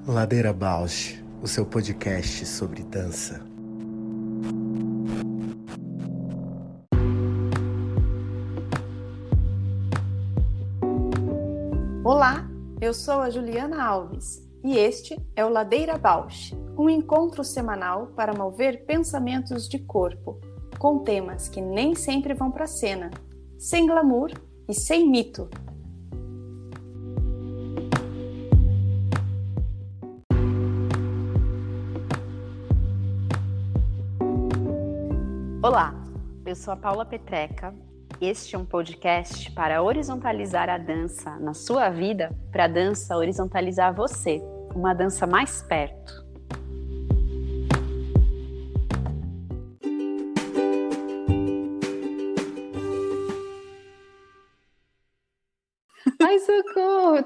Ladeira Bausch, o seu podcast sobre dança. Olá, eu sou a Juliana Alves e este é o Ladeira Bausch, um encontro semanal para mover pensamentos de corpo, com temas que nem sempre vão para a cena, sem glamour e sem mito. Olá, eu sou a Paula Petreca. Este é um podcast para horizontalizar a dança na sua vida, para a dança horizontalizar você, uma dança mais perto. Ai, socorro!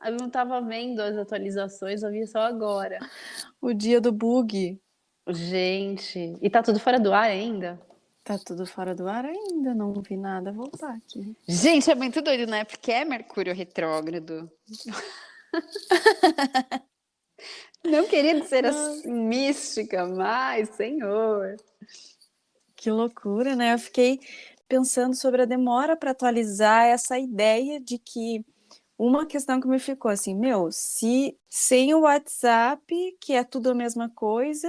Eu não estava vendo as atualizações, eu vi só agora. O dia do bug. Gente, e tá tudo fora do ar ainda? Tá tudo fora do ar ainda, não vi nada voltar aqui. Gente, é muito doido, né? Porque é Mercúrio retrógrado. Não queria ser assim, mística, mas, senhor. Que loucura, né? Eu fiquei pensando sobre a demora para atualizar essa ideia de que uma questão que me ficou assim, se sem o WhatsApp, que é tudo a mesma coisa,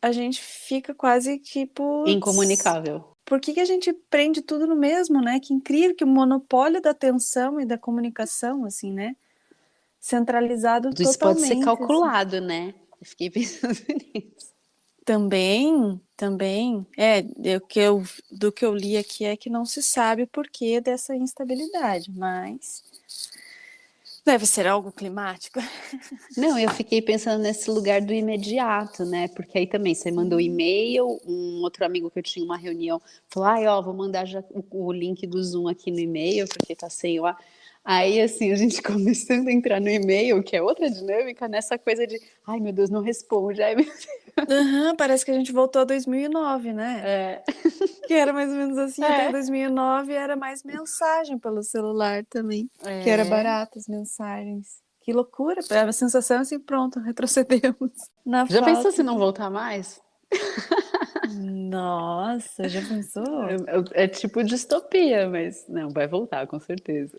a gente fica quase tipo... Incomunicável. Por que a gente prende tudo no mesmo, né? Que incrível, que o monopólio da atenção e da comunicação, assim, né? Centralizado Isso totalmente. pode ser calculado, assim, né? Eu fiquei pensando nisso. Também. Do que eu li aqui é que não se sabe o porquê dessa instabilidade, mas deve ser algo climático. Não, eu fiquei pensando nesse lugar do imediato, né? Porque aí também você mandou e-mail, um outro amigo que eu tinha uma reunião falou, vou mandar já o link do Zoom aqui no e-mail, porque tá sem o... Aí, assim, a gente começando a entrar no e-mail, que é outra dinâmica, nessa coisa de, ai, meu Deus, não responde. Ai, meu Deus. Parece que a gente voltou a 2009, né? É. Que era mais ou menos assim, até 2009 era mais mensagem pelo celular também, que era barato as mensagens. Que loucura, a sensação assim, pronto, retrocedemos. Já pensou se não voltar mais? Nossa, já pensou? É tipo distopia, mas não, vai voltar, com certeza.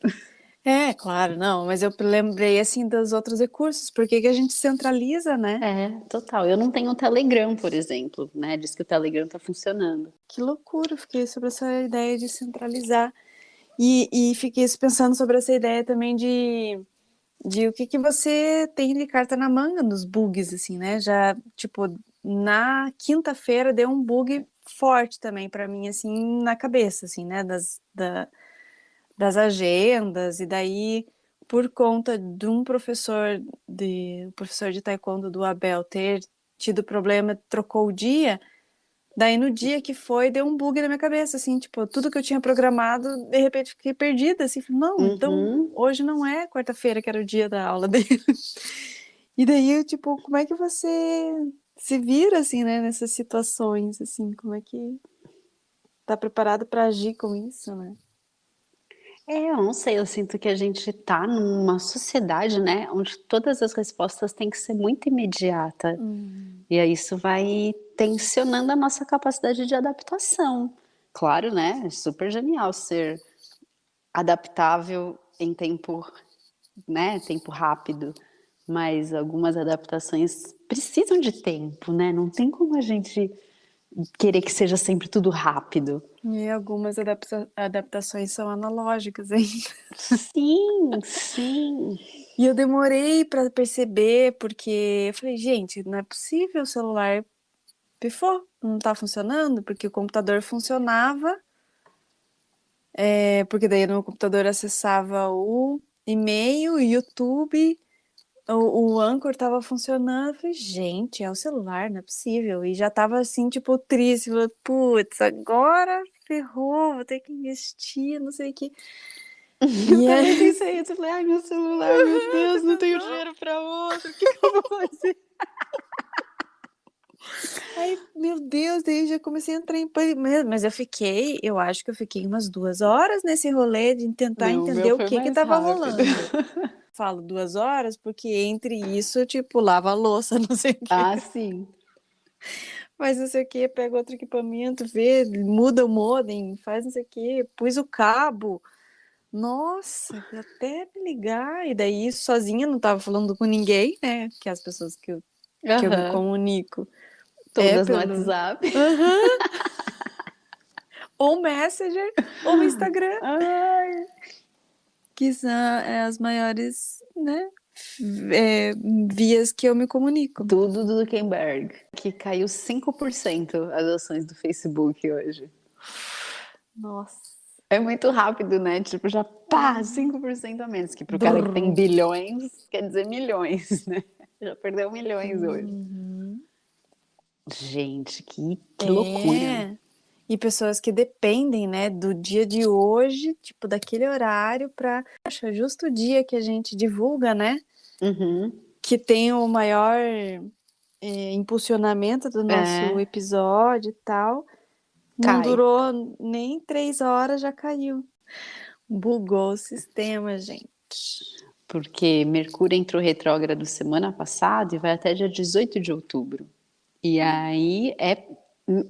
É, claro, não, mas eu lembrei, assim, dos outros recursos, por que a gente centraliza, né? É, total. Eu não tenho o Telegram, por exemplo, né? Diz que o Telegram tá funcionando. Que loucura, fiquei sobre essa ideia de centralizar. E fiquei pensando sobre essa ideia também de o que você tem de carta na manga nos bugs, assim, né? Já, tipo, na quinta-feira deu um bug forte também para mim, assim, na cabeça, assim, né? Das agendas, e daí, por conta de um professor de taekwondo do Abel ter tido problema, trocou o dia, daí no dia que foi, deu um bug na minha cabeça, assim, tipo, tudo que eu tinha programado, de repente fiquei perdida, assim, não, então hoje não é quarta-feira que era o dia da aula dele. E daí, tipo, como é que você se vira, assim, né, nessas situações, assim, como é que tá preparado para agir com isso, né? Eu não sei, eu sinto que a gente tá numa sociedade, né, onde todas as respostas têm que ser muito imediata. E aí isso vai tensionando a nossa capacidade de adaptação. Claro, né, é super genial ser adaptável em tempo, né, tempo rápido, mas algumas adaptações precisam de tempo, né? Não tem como a gente querer que seja sempre tudo rápido. E algumas adaptações são analógicas ainda. Sim, sim. E eu demorei para perceber, porque eu falei, gente, não é possível, o celular pifou, não tá funcionando, porque o computador funcionava, porque daí no computador acessava o e-mail, o YouTube, o Anchor tava funcionando. Eu falei, gente, é o celular, não é possível. E já tava assim, tipo, triste, falei, putz, agora ferrou, vou ter que investir, não sei o que. Eu também pensei isso, eu falei, ai, meu celular, meu Deus, não tenho dinheiro para outro, o que eu vou fazer? Aí, meu Deus, daí eu já comecei a entrar em pânico. Mas eu acho que eu fiquei umas 2 horas nesse rolê de tentar Não, o meu entender o foi que mais tava rápido. rolando. Falo 2 horas porque entre isso, tipo, lava a louça, não sei o quê, Ah, sim. faz não sei o quê, pega outro equipamento, vê, muda o modem, faz não sei o quê, pus o cabo. Nossa, até me ligar. E daí, sozinha, não tava falando com ninguém, né? Que as pessoas que eu me Aham. comunico é Todas no pelo. WhatsApp. Aham. Ou Messenger, ou Instagram, Ai, que são as maiores, né? é, Vias que eu me comunico. tudo do Zuckerberg, que caiu 5% as ações do Facebook hoje. Nossa. É muito rápido, né? Tipo, já pá, 5% a menos. Que pro cara que tem Brrr. bilhões, quer dizer milhões, né? Já perdeu milhões hoje. Uhum. Gente, que loucura. É. E pessoas que dependem, né, do dia de hoje, tipo, daquele horário para, poxa, justo o dia que a gente divulga, né, Uhum. que tem o maior impulsionamento do nosso É, episódio e tal, não cai. durou nem 3 horas, já caiu. Bugou o sistema, gente. Porque Mercúrio entrou retrógrado semana passada e vai até dia 18 de outubro. E aí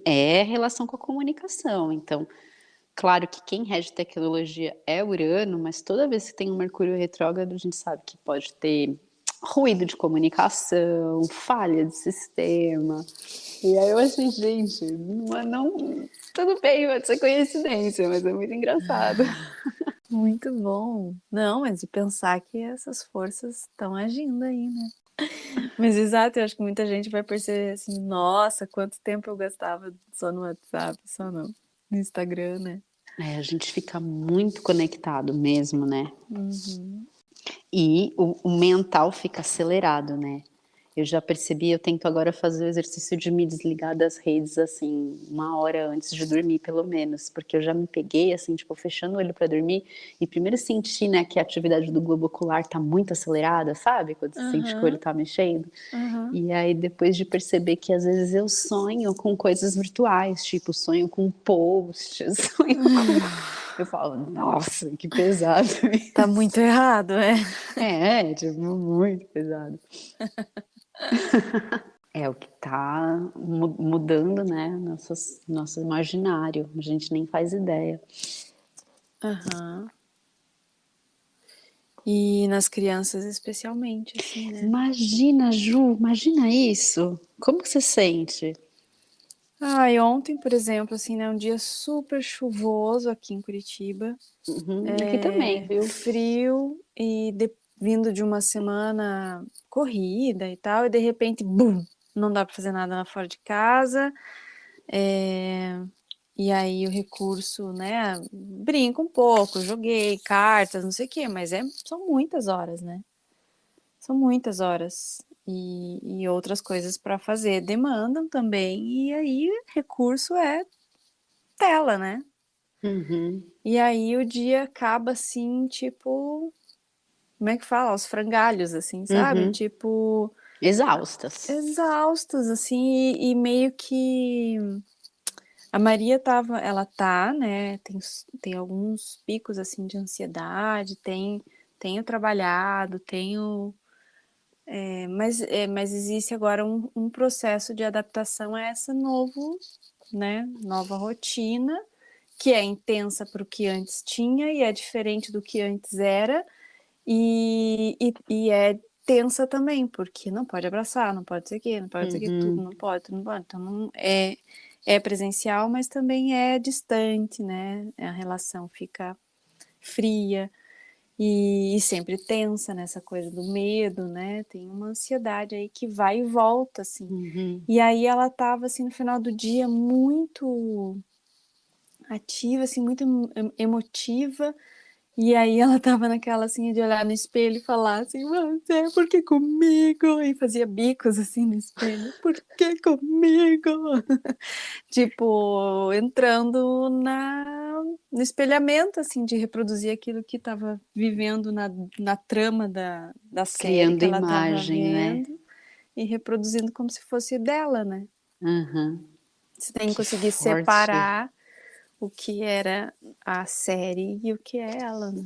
é relação com a comunicação. Então, claro que quem rege tecnologia é Urano, mas toda vez que tem um Mercúrio retrógrado, a gente sabe que pode ter ruído de comunicação, falha de sistema. E aí eu achei, gente, tudo bem, pode ser coincidência, mas é muito engraçado. Muito bom. Não, mas de pensar que essas forças estão agindo aí, né? Mas exato, eu acho que muita gente vai perceber assim, nossa, quanto tempo eu gastava só no WhatsApp, só no Instagram, né? É, a gente fica muito conectado mesmo, né? Uhum. E o mental fica acelerado, né? Eu já percebi, eu tento agora fazer o exercício de me desligar das redes, assim, 1 hora antes de dormir, pelo menos, porque eu já me peguei, assim, tipo, fechando o olho para dormir, e primeiro senti, né, que a atividade do globo ocular tá muito acelerada, sabe? Quando você sente que o olho Aham, tá mexendo. aham. E aí, depois de perceber que às vezes eu sonho com coisas virtuais, tipo, sonho com posts, sonho com. Eu falo, nossa, que pesado Tá isso. muito errado, é. Tipo, muito pesado. É o que tá mudando, né? Nosso imaginário. A gente nem faz ideia. Aham. E nas crianças especialmente, assim, né? Imagina, Ju, imagina isso. Como que você sente? Ai, ontem, por exemplo, assim, né, um dia super chuvoso aqui em Curitiba, Uhum, aqui também, viu? frio e vindo de uma semana corrida e tal, e de repente, bum, não dá para fazer nada lá fora de casa, e aí o recurso, né, brinca um pouco, joguei cartas, não sei o quê, mas são muitas horas, né? São muitas horas. E outras coisas para fazer demandam também, e aí recurso é tela, né? Uhum, E aí o dia acaba assim, tipo, como é que fala? Aos frangalhos, assim, sabe? uhum. Tipo, Exaustas. exaustos, assim, e meio que a Maria ela tá, né? Tem alguns picos assim de ansiedade, tenho trabalhado, mas existe agora um processo de adaptação a essa nova rotina, que é intensa para o que antes tinha e é diferente do que antes era, e é tensa também, porque não pode abraçar, não pode ser quê, não pode ser quê, Uhum, tudo não pode. Então não é presencial, mas também é distante, né? A relação fica fria e sempre tensa nessa coisa do medo, né? Tem uma ansiedade aí que vai e volta, assim. uhum. E aí ela tava, assim, no final do dia muito ativa, assim, muito emotiva. E aí ela tava naquela, assim, de olhar no espelho e falar assim, você, por que comigo? E fazia bicos, assim, no espelho. Por que comigo? Tipo, entrando no espelhamento, assim, de reproduzir aquilo que estava vivendo na trama da série que Criando ela estava imagem, né? vendo e reproduzindo como se fosse dela, né? Aham. Você tem que Que conseguir forte. separar o que era a série e o que é ela, né?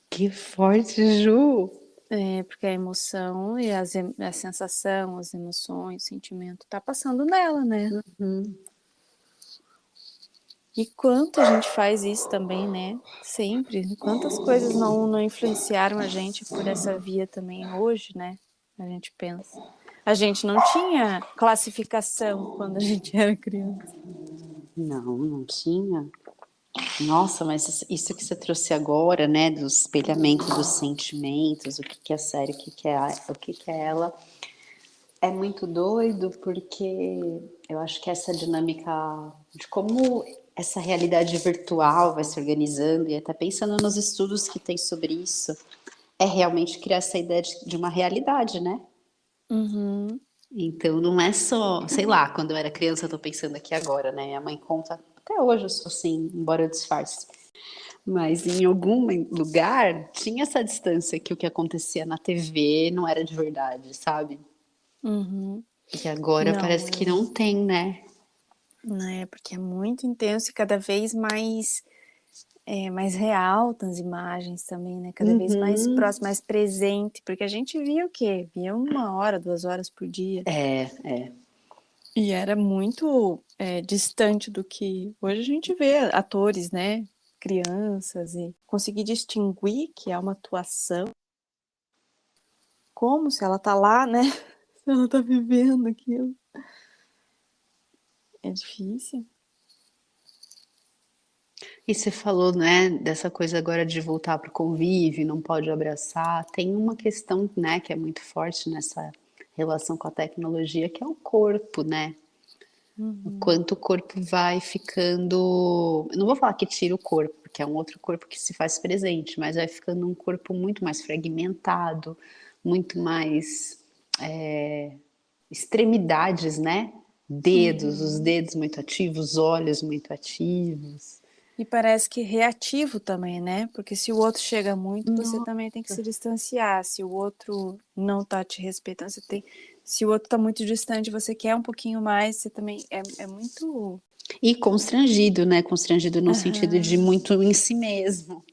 Que forte, Ju. É, porque a emoção e a sensação, as emoções, o sentimento tá passando nela, né? Hum. E quanto a gente faz isso também, né? Sempre. Quantas coisas não influenciaram a gente por essa via também hoje, né? A gente pensa. A gente não tinha classificação quando a gente era criança. Não, não tinha. Nossa, mas isso que você trouxe agora, né, do espelhamento dos sentimentos, o que que é sério, o que que é ela, é muito doido porque eu acho que essa dinâmica de como essa realidade virtual vai se organizando e até pensando nos estudos que tem sobre isso, é realmente criar essa ideia de uma realidade, né? Uhum. Então não é só, sei lá, quando eu era criança, eu tô pensando aqui agora, né? Minha mãe conta, até hoje eu sou assim, embora eu disfarce. Mas em algum lugar tinha essa distância que o que acontecia na TV não era de verdade, sabe? Uhum. E agora Não, parece que não tem, né? né? Porque é muito intenso e cada vez mais real as imagens também, né? Cada vez mais Uhum. próximo, mais presente. Porque a gente via o quê? Via 1 hora, 2 horas por dia. É. E era muito distante do que hoje a gente vê atores, né? Crianças e conseguir distinguir que é uma atuação, como se ela tá lá, né? Se ela tá vivendo aquilo. É difícil. E você falou, né, dessa coisa agora de voltar para o convívio, não pode abraçar. Tem uma questão, né, que é muito forte nessa relação com a tecnologia, que é o corpo, né? O Uhum. quanto o corpo vai ficando. Eu não vou falar que tira o corpo, porque é um outro corpo que se faz presente, mas vai ficando um corpo muito mais fragmentado, muito mais extremidades, né? Dedos, os Uhum. dedos muito ativos, olhos muito ativos. E parece que reativo também, né? Porque se o outro chega muito, você Nossa, também tem que se distanciar. Se o outro não tá te respeitando, você tem. Se o outro tá muito distante, você quer um pouquinho mais, você também. É muito. e constrangido, né? Constrangido no sentido de Aham. muito em si mesmo.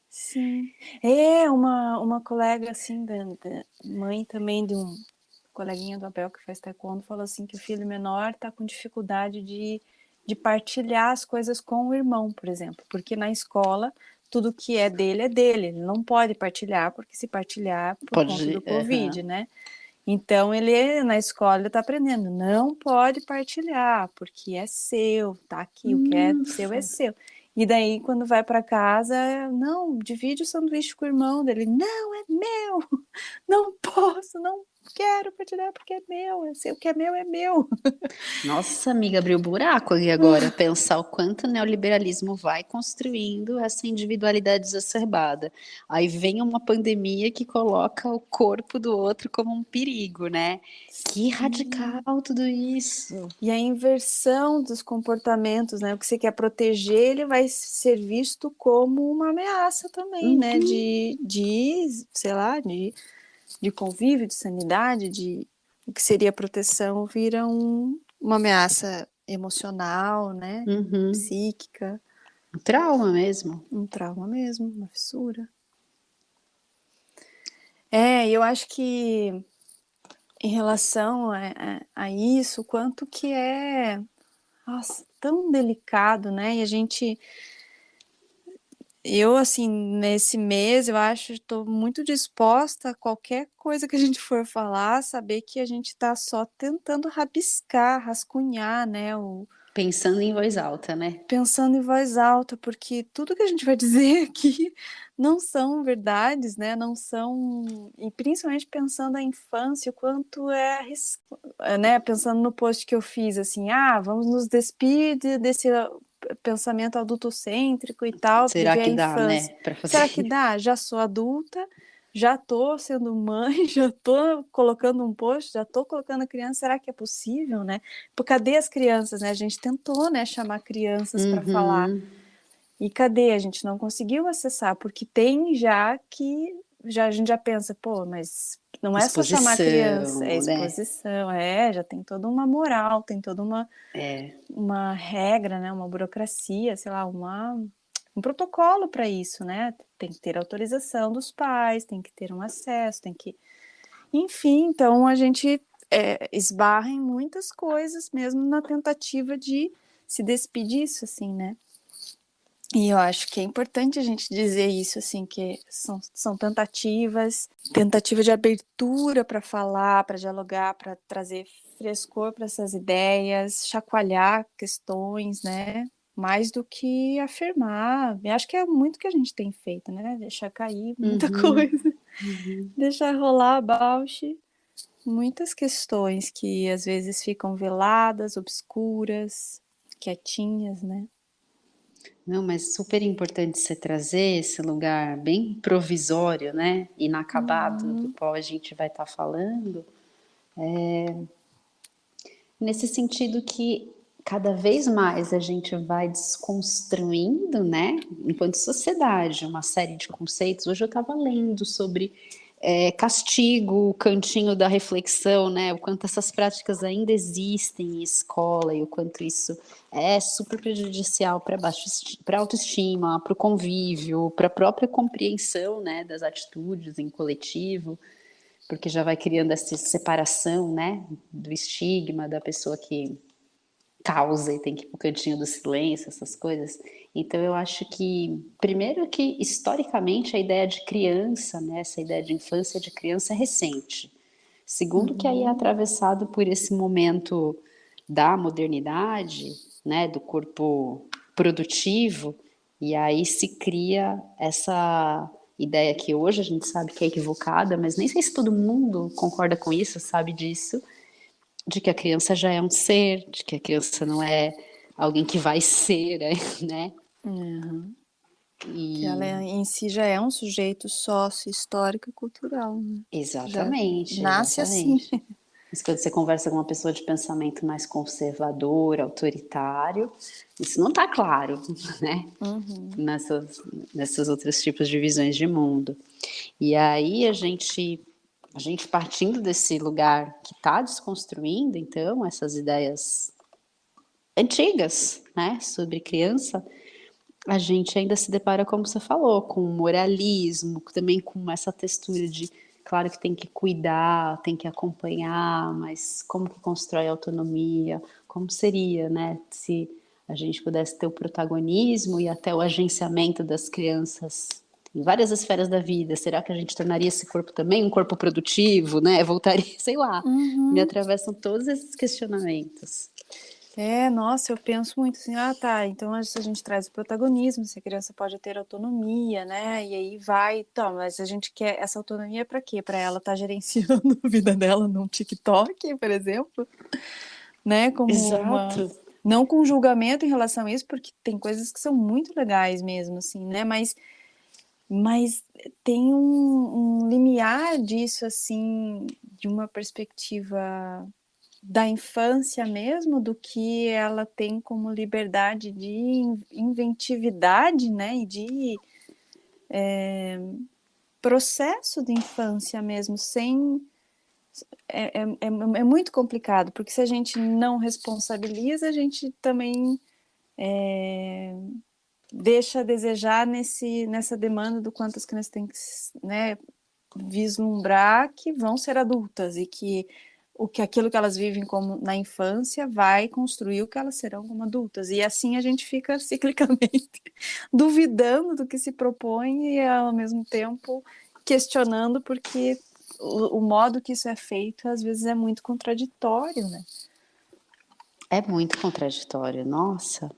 Sim. É, uma colega, assim, da mãe também de um coleguinha do Abel que faz taekwondo, falou assim que o filho menor tá com dificuldade de partilhar as coisas com o irmão, por exemplo, porque na escola tudo que é dele, ele não pode partilhar, porque se partilhar por conta do Pode. Covid, né? Então ele na escola ele tá aprendendo, não pode partilhar, porque é seu, tá aqui, o que é seu é Foda. seu. E daí quando vai para casa, não, divide o sanduíche com o irmão dele, não, é meu, não posso, não quero partilhar porque é meu, é seu, o que é meu é meu. Nossa, amiga, abriu buraco ali agora. Pensar o quanto o neoliberalismo vai construindo essa individualidade exacerbada. Aí vem uma pandemia que coloca o corpo do outro como um perigo, né? Que Sim. radical tudo isso. E a inversão dos comportamentos, né? O que você quer proteger, ele vai ser visto como uma ameaça também, né? Uhum. Sei lá, de convívio, de sanidade, de o que seria proteção, vira uma ameaça emocional, né? Uhum. Psíquica, Um trauma mesmo. um trauma mesmo, uma fissura. É, eu acho que em relação a isso, quanto que é, nossa, tão delicado, né? E a gente, eu assim, nesse mês, eu acho, estou muito disposta a qualquer coisa que a gente for falar, saber que a gente está só tentando rabiscar, rascunhar, né? Pensando em voz alta, né? Pensando em voz alta, porque tudo que a gente vai dizer aqui não são verdades, né? Não são. E principalmente pensando na infância, o quanto é arriscado, né? Pensando no post que eu fiz, assim, vamos nos despir desse pensamento adultocêntrico e tal, Será viver a que dá, né, infância. para fazer Será que isso? dá? Já sou adulta, já tô sendo mãe, já tô colocando um post, já tô colocando a criança, será que é possível, né? Porque cadê as crianças, né? A gente tentou, né, chamar crianças para falar. Uhum. E cadê? A gente não conseguiu acessar, porque tem já que a gente já pensa, pô, mas não é só chamar a criança, é Exposição, né? exposição, já tem toda uma moral, tem toda uma regra, né, uma burocracia, sei lá, um protocolo para isso, né? Tem que ter autorização dos pais, tem que ter um acesso, tem que... Enfim, então a gente esbarra em muitas coisas mesmo na tentativa de se despedir disso, assim, né? E eu acho que é importante a gente dizer isso, assim, que são tentativa de abertura para falar, para dialogar, para trazer frescor para essas ideias, chacoalhar questões, né? Mais do que afirmar. Eu acho que é muito que a gente tem feito, né? Deixar cair muita coisa, deixar rolar a bauche, muitas questões que às vezes ficam veladas, obscuras, quietinhas, né? Não, mas super importante você trazer esse lugar bem provisório, né? Inacabado, do qual a gente vai estar falando. Nesse sentido que cada vez mais a gente vai desconstruindo, né? Enquanto sociedade, uma série de conceitos. Hoje eu estava lendo sobre castigo, o cantinho da reflexão, né? O quanto essas práticas ainda existem em escola e o quanto isso é super prejudicial para a autoestima, para o convívio, para a própria compreensão, né, das atitudes em coletivo, porque já vai criando essa separação, né, do estigma da pessoa que causa e tem que ir pro cantinho do silêncio, essas coisas. Então eu acho que, primeiro que historicamente a ideia de criança, né, essa ideia de infância de criança é recente. Segundo que aí é atravessado por esse momento da modernidade, né, do corpo produtivo, e aí se cria essa ideia que hoje a gente sabe que é equivocada, mas nem sei se todo mundo concorda com isso, sabe disso, de que a criança já é um ser, de que a criança não é alguém que vai ser, né? Que ela em si já é um sujeito sócio-histórico e cultural, né? Exatamente, Já nasce assim. Mas quando você conversa com uma pessoa de pensamento mais conservador, autoritário, isso não está claro, né? Nessas outros tipos de visões de mundo. E aí a gente partindo desse lugar que está desconstruindo, então, essas ideias antigas, né, sobre criança, a gente ainda se depara, como você falou, com moralismo, também com essa textura de, claro que tem que cuidar, tem que acompanhar, mas como que constrói autonomia? Como seria, né, se a gente pudesse ter o protagonismo e até o agenciamento das crianças em várias esferas da vida? Será que a gente tornaria esse corpo também um corpo produtivo, né? Voltaria, sei lá. Me atravessam todos esses questionamentos. Nossa, eu penso muito assim, tá, então se a gente traz o protagonismo, se a criança pode ter autonomia, né, e aí vai, então, mas a gente quer essa autonomia para quê? Para ela estar gerenciando a vida dela num TikTok, por exemplo, né, como Exato. não com julgamento em relação a isso, porque tem coisas que são muito legais mesmo, assim, né, mas tem um limiar disso, assim, de uma perspectiva da infância mesmo, do que ela tem como liberdade de inventividade, né, e de processo de infância mesmo, sem... É muito complicado, porque se a gente não responsabiliza, a gente também deixa a desejar nessa demanda do quanto as crianças têm que, né, vislumbrar que vão ser adultas e que aquilo que elas vivem como na infância vai construir o que elas serão como adultas. E assim a gente fica ciclicamente duvidando do que se propõe e ao mesmo tempo questionando, porque o modo que isso é feito às vezes é muito contraditório, né? É muito contraditório, nossa.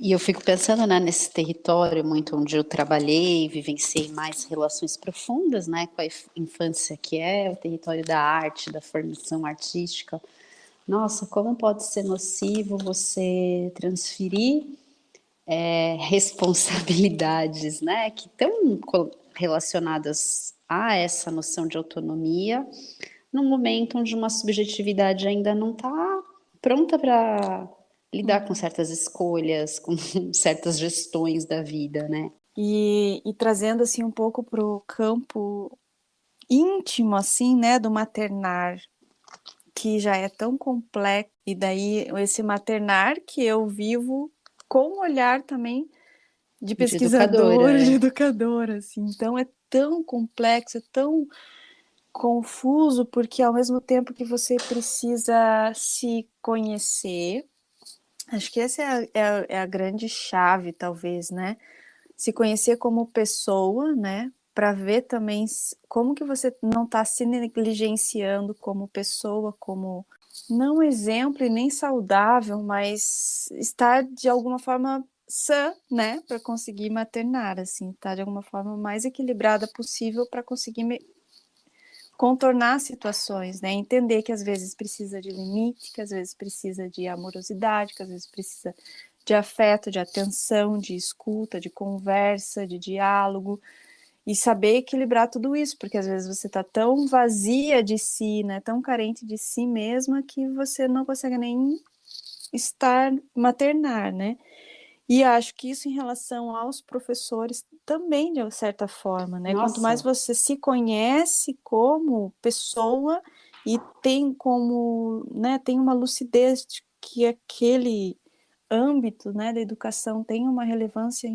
E eu fico pensando, né, nesse território muito onde eu trabalhei, vivenciei mais relações profundas, né, com a infância, que é o território da arte, da formação artística. Nossa, como pode ser nocivo você transferir responsabilidades, né, que estão relacionadas a essa noção de autonomia, num momento onde uma subjetividade ainda não está pronta para lidar com certas escolhas, com certas gestões da vida, né? e trazendo assim um pouco para o campo íntimo, assim, né, do maternar, que já é tão complexo, e daí esse maternar que eu vivo com o olhar também de De educadora, pesquisadora, de educadora, assim. Então é tão complexo, é tão confuso, porque ao mesmo tempo que você precisa se conhecer, acho que essa é a grande chave, talvez, né? Se conhecer como pessoa, né? Para ver também como que você não está se negligenciando como pessoa, como não exemplo e nem saudável, mas estar de alguma forma sã, né? Para conseguir maternar, assim, estar de alguma forma mais equilibrada possível para conseguir contornar situações, né? Entender que às vezes precisa de limite, que às vezes precisa de amorosidade, que às vezes precisa de afeto, de atenção, de escuta, de conversa, de diálogo, e saber equilibrar tudo isso, porque às vezes você está tão vazia de si, né? Tão carente de si mesma que você não consegue nem estar maternar, né? E acho que isso em relação aos professores também, de certa forma, né? Quanto mais Nossa, você se conhece como pessoa e tem como, né, tem uma lucidez de que aquele âmbito, né, da educação tem uma relevância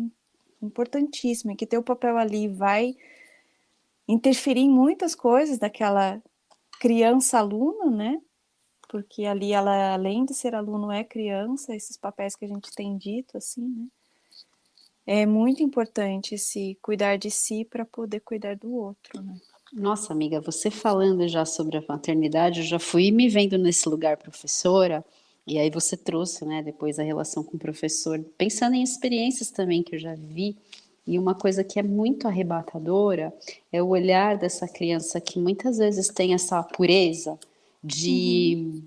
importantíssima, que teu papel ali vai interferir em muitas coisas daquela criança aluna, né? Porque ali ela, além de ser aluno, é criança, esses papéis que a gente tem dito, assim, né? É muito importante se cuidar de si para poder cuidar do outro, né? nossa amiga, você falando já sobre a maternidade, eu já fui me vendo nesse lugar professora, e aí você trouxe, né, depois a relação com o professor, pensando em experiências também que eu já vi, e uma coisa que é muito arrebatadora é o olhar dessa criança que muitas vezes tem essa pureza de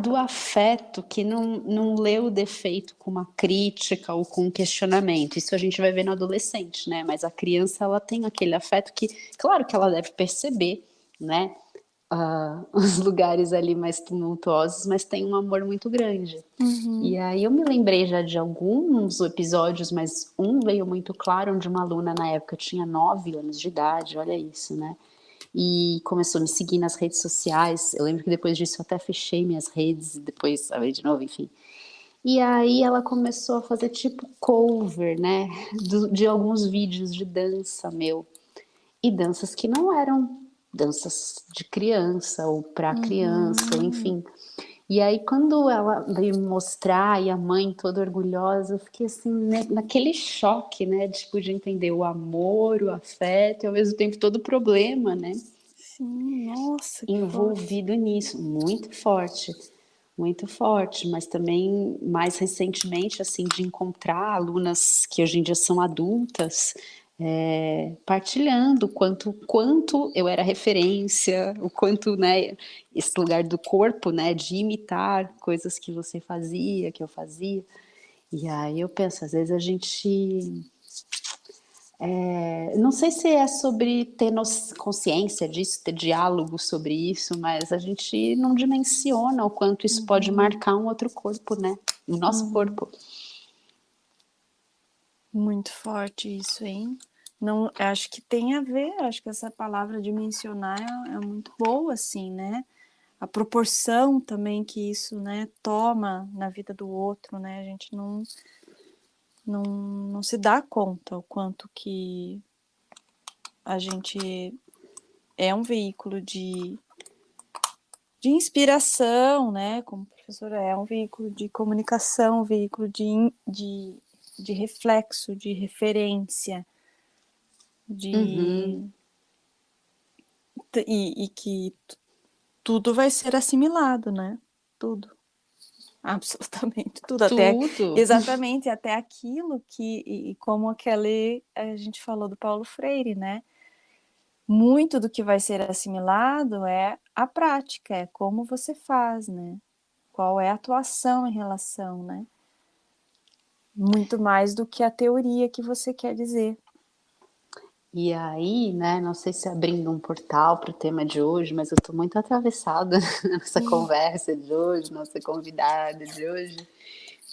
do afeto que não lê o defeito com uma crítica ou com um questionamento. Isso a gente vai ver no adolescente, né? Mas a criança, ela tem aquele afeto que, claro que ela deve perceber, né? Os lugares ali mais tumultuosos, mas tem um amor muito grande. E aí eu me lembrei já de alguns episódios, mas um veio muito claro, onde uma aluna na época tinha 9 anos de idade, olha isso, né? E começou a me seguir nas redes sociais. Eu lembro que depois disso eu até fechei minhas redes e depois abri de novo, enfim. E aí ela começou a fazer tipo cover, né, de alguns vídeos de dança meu. E danças que não eram danças de criança ou para criança, ou enfim. E aí quando ela veio me mostrar e a mãe toda orgulhosa, eu fiquei assim, né, naquele choque, né, tipo, de entender o amor, o afeto e ao mesmo tempo todo o problema, né? Sim, nossa, que forte. Envolvido nisso, muito forte, mas também mais recentemente, assim, de encontrar alunas que hoje em dia são adultas, partilhando quanto eu era referência, o quanto, né, esse lugar do corpo, né, de imitar coisas que você fazia, que eu fazia. E aí eu penso, às vezes a gente não sei se é sobre ter consciência disso, ter diálogo sobre isso, mas a gente não dimensiona o quanto isso pode marcar um outro corpo, né? O nosso corpo. Muito forte isso, hein? Não, acho que tem a ver, acho que essa palavra dimensionar é muito boa, assim, né? A proporção também que isso, né, toma na vida do outro, né? A gente não se dá conta o quanto que a gente é um veículo de inspiração, né? Como professora, é um veículo de comunicação, um veículo de reflexo, de referência, de Uhum. e que tudo vai ser assimilado, né? Tudo. Absolutamente tudo, até Tudo. exatamente até aquilo que, e como aquele a gente falou do Paulo Freire, né? Muito do que vai ser assimilado é a prática, é como você faz, né? Qual é a atuação em relação, né? Muito mais do que a teoria que você quer dizer. E aí, né, não sei se abrindo um portal para o tema de hoje, mas eu estou muito atravessada nessa conversa de hoje, nossa convidada de hoje,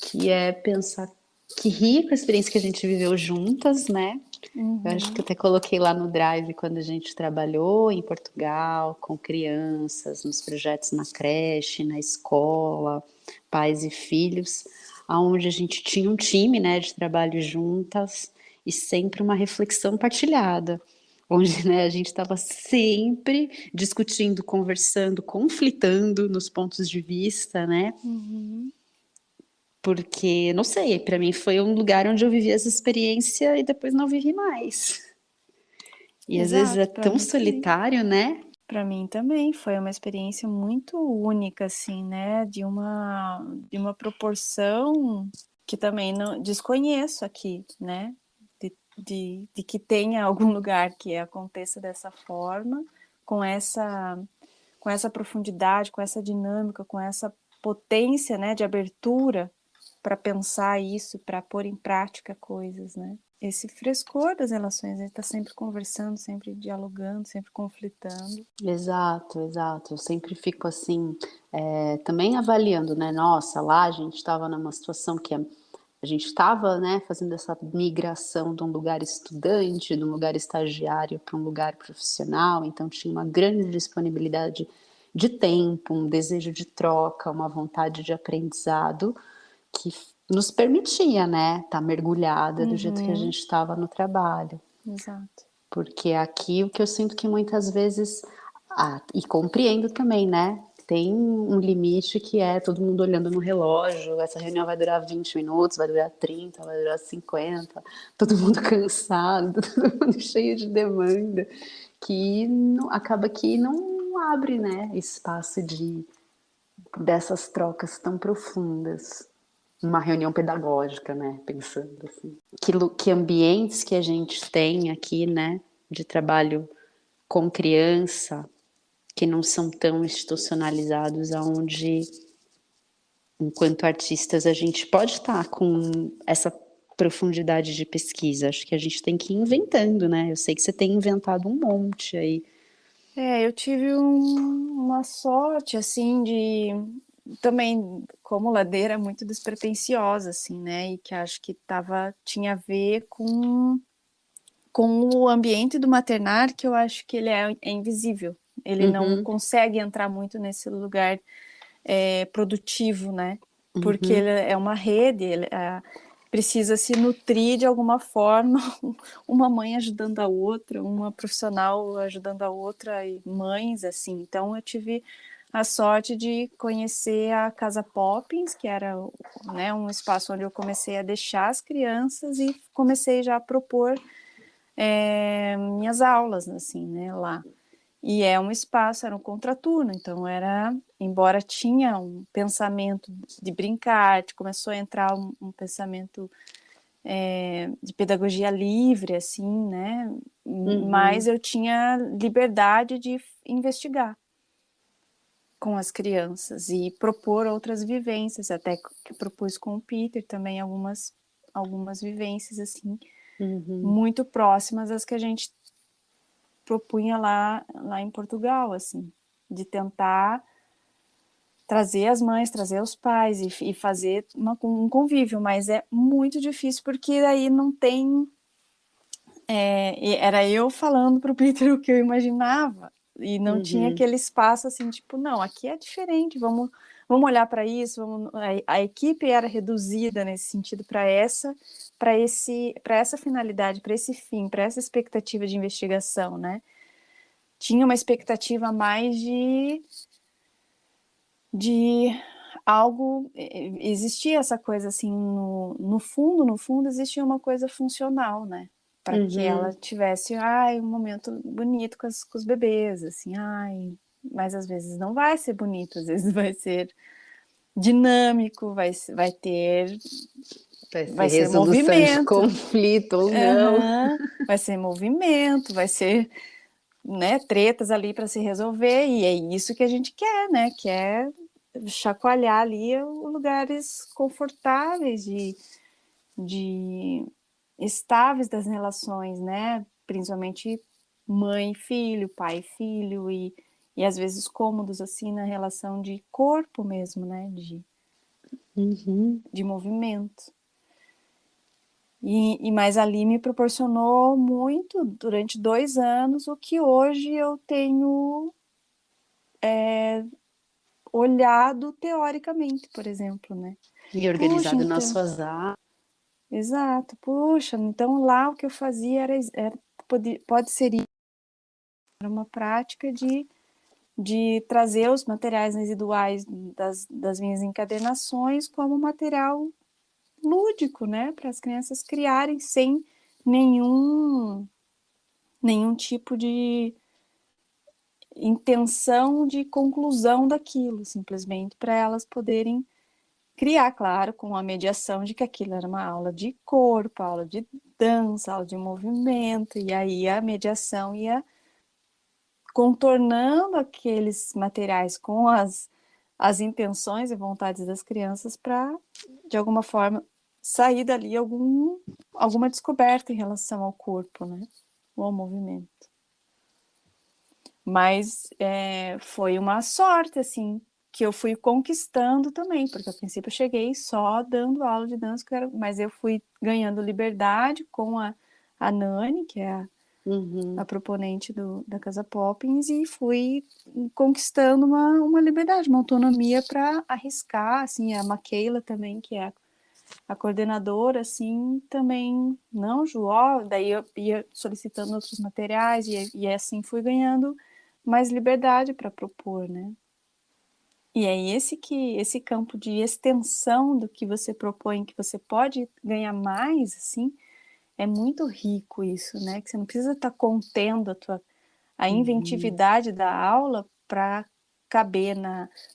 que é pensar que rico a experiência que a gente viveu juntas, né? Eu acho que eu até coloquei lá no Drive quando a gente trabalhou em Portugal com crianças, nos projetos na creche, na escola, pais e filhos, aonde a gente tinha um time, né, de trabalho juntas e sempre uma reflexão partilhada, onde, né, a gente estava sempre discutindo, conversando, conflitando nos pontos de vista, né? Uhum. Porque, não sei, para mim foi um lugar onde eu vivi essa experiência e depois não vivi mais. E às vezes é Exato, para tão mim também. solitário, né? Para mim também foi uma experiência muito única, assim, né? De uma proporção que também não desconheço aqui, né? De que tenha algum lugar que aconteça dessa forma, com essa, com essa profundidade, com essa dinâmica, com essa potência, né? De abertura para pensar isso, para pôr em prática coisas, né? Esse frescor das relações, a gente está sempre conversando, sempre dialogando, sempre conflitando. Exato, exato. Eu sempre fico assim, também avaliando, né? Nossa, lá a gente estava numa situação que a gente estava, né, fazendo essa migração de um lugar estudante, de um lugar estagiário para um lugar profissional, então tinha uma grande disponibilidade de tempo, um desejo de troca, uma vontade de aprendizado que nos permitia, né, estar mergulhada do jeito que a gente estava no trabalho. Exato. Porque aqui o que eu sinto que muitas vezes, e compreendo também, né? Tem um limite que é todo mundo olhando no relógio, essa reunião vai durar 20 minutos, vai durar 30, vai durar 50, todo mundo cansado, todo mundo cheio de demanda, que não, acaba que não abre, né, espaço dessas trocas tão profundas. Uma reunião pedagógica, né? Pensando assim. Que ambientes que a gente tem aqui, né? De trabalho com criança, que não são tão institucionalizados, aonde, enquanto artistas, a gente pode estar com essa profundidade de pesquisa. Acho que a gente tem que ir inventando, né? Eu sei que você tem inventado um monte aí. Eu tive uma sorte, assim, de também, como ladeira, muito despretensiosa, assim, né? E que acho que tinha a ver com o ambiente do maternar, que eu acho que ele é invisível. Ele não Uhum, consegue entrar muito nesse lugar produtivo, né? Porque uhum, ele é uma rede, precisa se nutrir de alguma forma, uma mãe ajudando a outra, uma profissional ajudando a outra, e mães, assim. Então, eu tive a sorte de conhecer a Casa Poppins, que era, né, um espaço onde eu comecei a deixar as crianças e comecei já a propor minhas aulas, assim, né, lá. E é um espaço, era um contraturno, então embora tinha um pensamento de brincar, começou a entrar um pensamento de pedagogia livre, assim, né? Mas uhum. eu tinha liberdade de investigar com as crianças e propor outras vivências, até que propus com o Peter também algumas vivências, assim, Uhum. muito próximas às que a gente propunha lá em Portugal, assim, de tentar trazer as mães, trazer os pais e fazer um convívio, mas é muito difícil porque aí não tem. Era eu falando para o Peter o que eu imaginava e não tinha Uhum. aquele espaço assim, tipo, não, aqui é diferente, vamos olhar para isso, a equipe era reduzida nesse sentido para essa finalidade, para esse fim, para essa expectativa de investigação, né? Tinha uma expectativa mais de algo, existia essa coisa assim, no fundo existia uma coisa funcional, né? Para que ela Uhum. tivesse, um momento bonito com os bebês, assim, mas às vezes não vai ser bonito, às vezes vai ser dinâmico, Vai ser vai ser resolução de movimento, conflito ou não. uhum, vai ser movimento, vai ser, né, tretas ali para se resolver, e é isso que a gente quer, né? Quer chacoalhar ali lugares confortáveis de estáveis das relações, né? Principalmente mãe e filho, pai e filho, e às vezes cômodos assim na relação de corpo mesmo, né? Uhum. De movimento. Mas ali me proporcionou muito, durante 2 anos, o que hoje eu tenho olhado teoricamente, por exemplo, né? E Puxa, organizado nas então, suas áreas. exato, puxa, então lá o que eu fazia pode ser uma prática de trazer os materiais residuais das minhas encadernações como material lúdico, né? Para as crianças criarem sem nenhum, nenhum tipo de intenção de conclusão daquilo, simplesmente para elas poderem criar, claro, com a mediação de que aquilo era uma aula de corpo, aula de dança, aula de movimento, e aí a mediação ia contornando aqueles materiais com as intenções e vontades das crianças para, de alguma forma, sair dali alguma descoberta em relação ao corpo, né? Ou ao movimento. Mas foi uma sorte, assim, que eu fui conquistando também, porque a princípio eu cheguei só dando aula de dança, mas eu fui ganhando liberdade com a Nani, que é a proponente da Casa Poppins, e fui conquistando uma liberdade, uma autonomia para arriscar, assim, a Maquila também, que é a coordenadora, assim, também, não, Ju, ó, daí eu ia solicitando outros materiais, e assim fui ganhando mais liberdade para propor, né? E é esse campo de extensão do que você propõe, que você pode ganhar mais, assim, é muito rico isso, né? Que você não precisa estar contendo a inventividade da aula para caber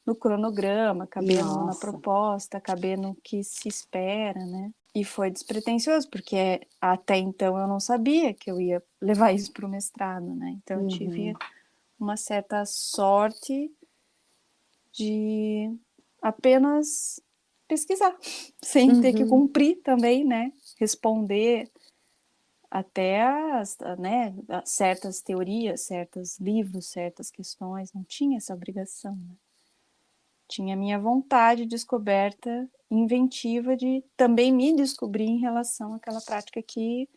no cronograma, caber na Nossa. proposta, caber no que se espera, né? E foi despretensioso, porque até então eu não sabia que eu ia levar isso para o mestrado, né? Então eu tive uma certa sorte de apenas pesquisar, sem ter que cumprir também, né? Responder até né, certas teorias, certos livros, certas questões, não tinha essa obrigação, né? Tinha a minha vontade descoberta, inventiva de também me descobrir em relação àquela prática que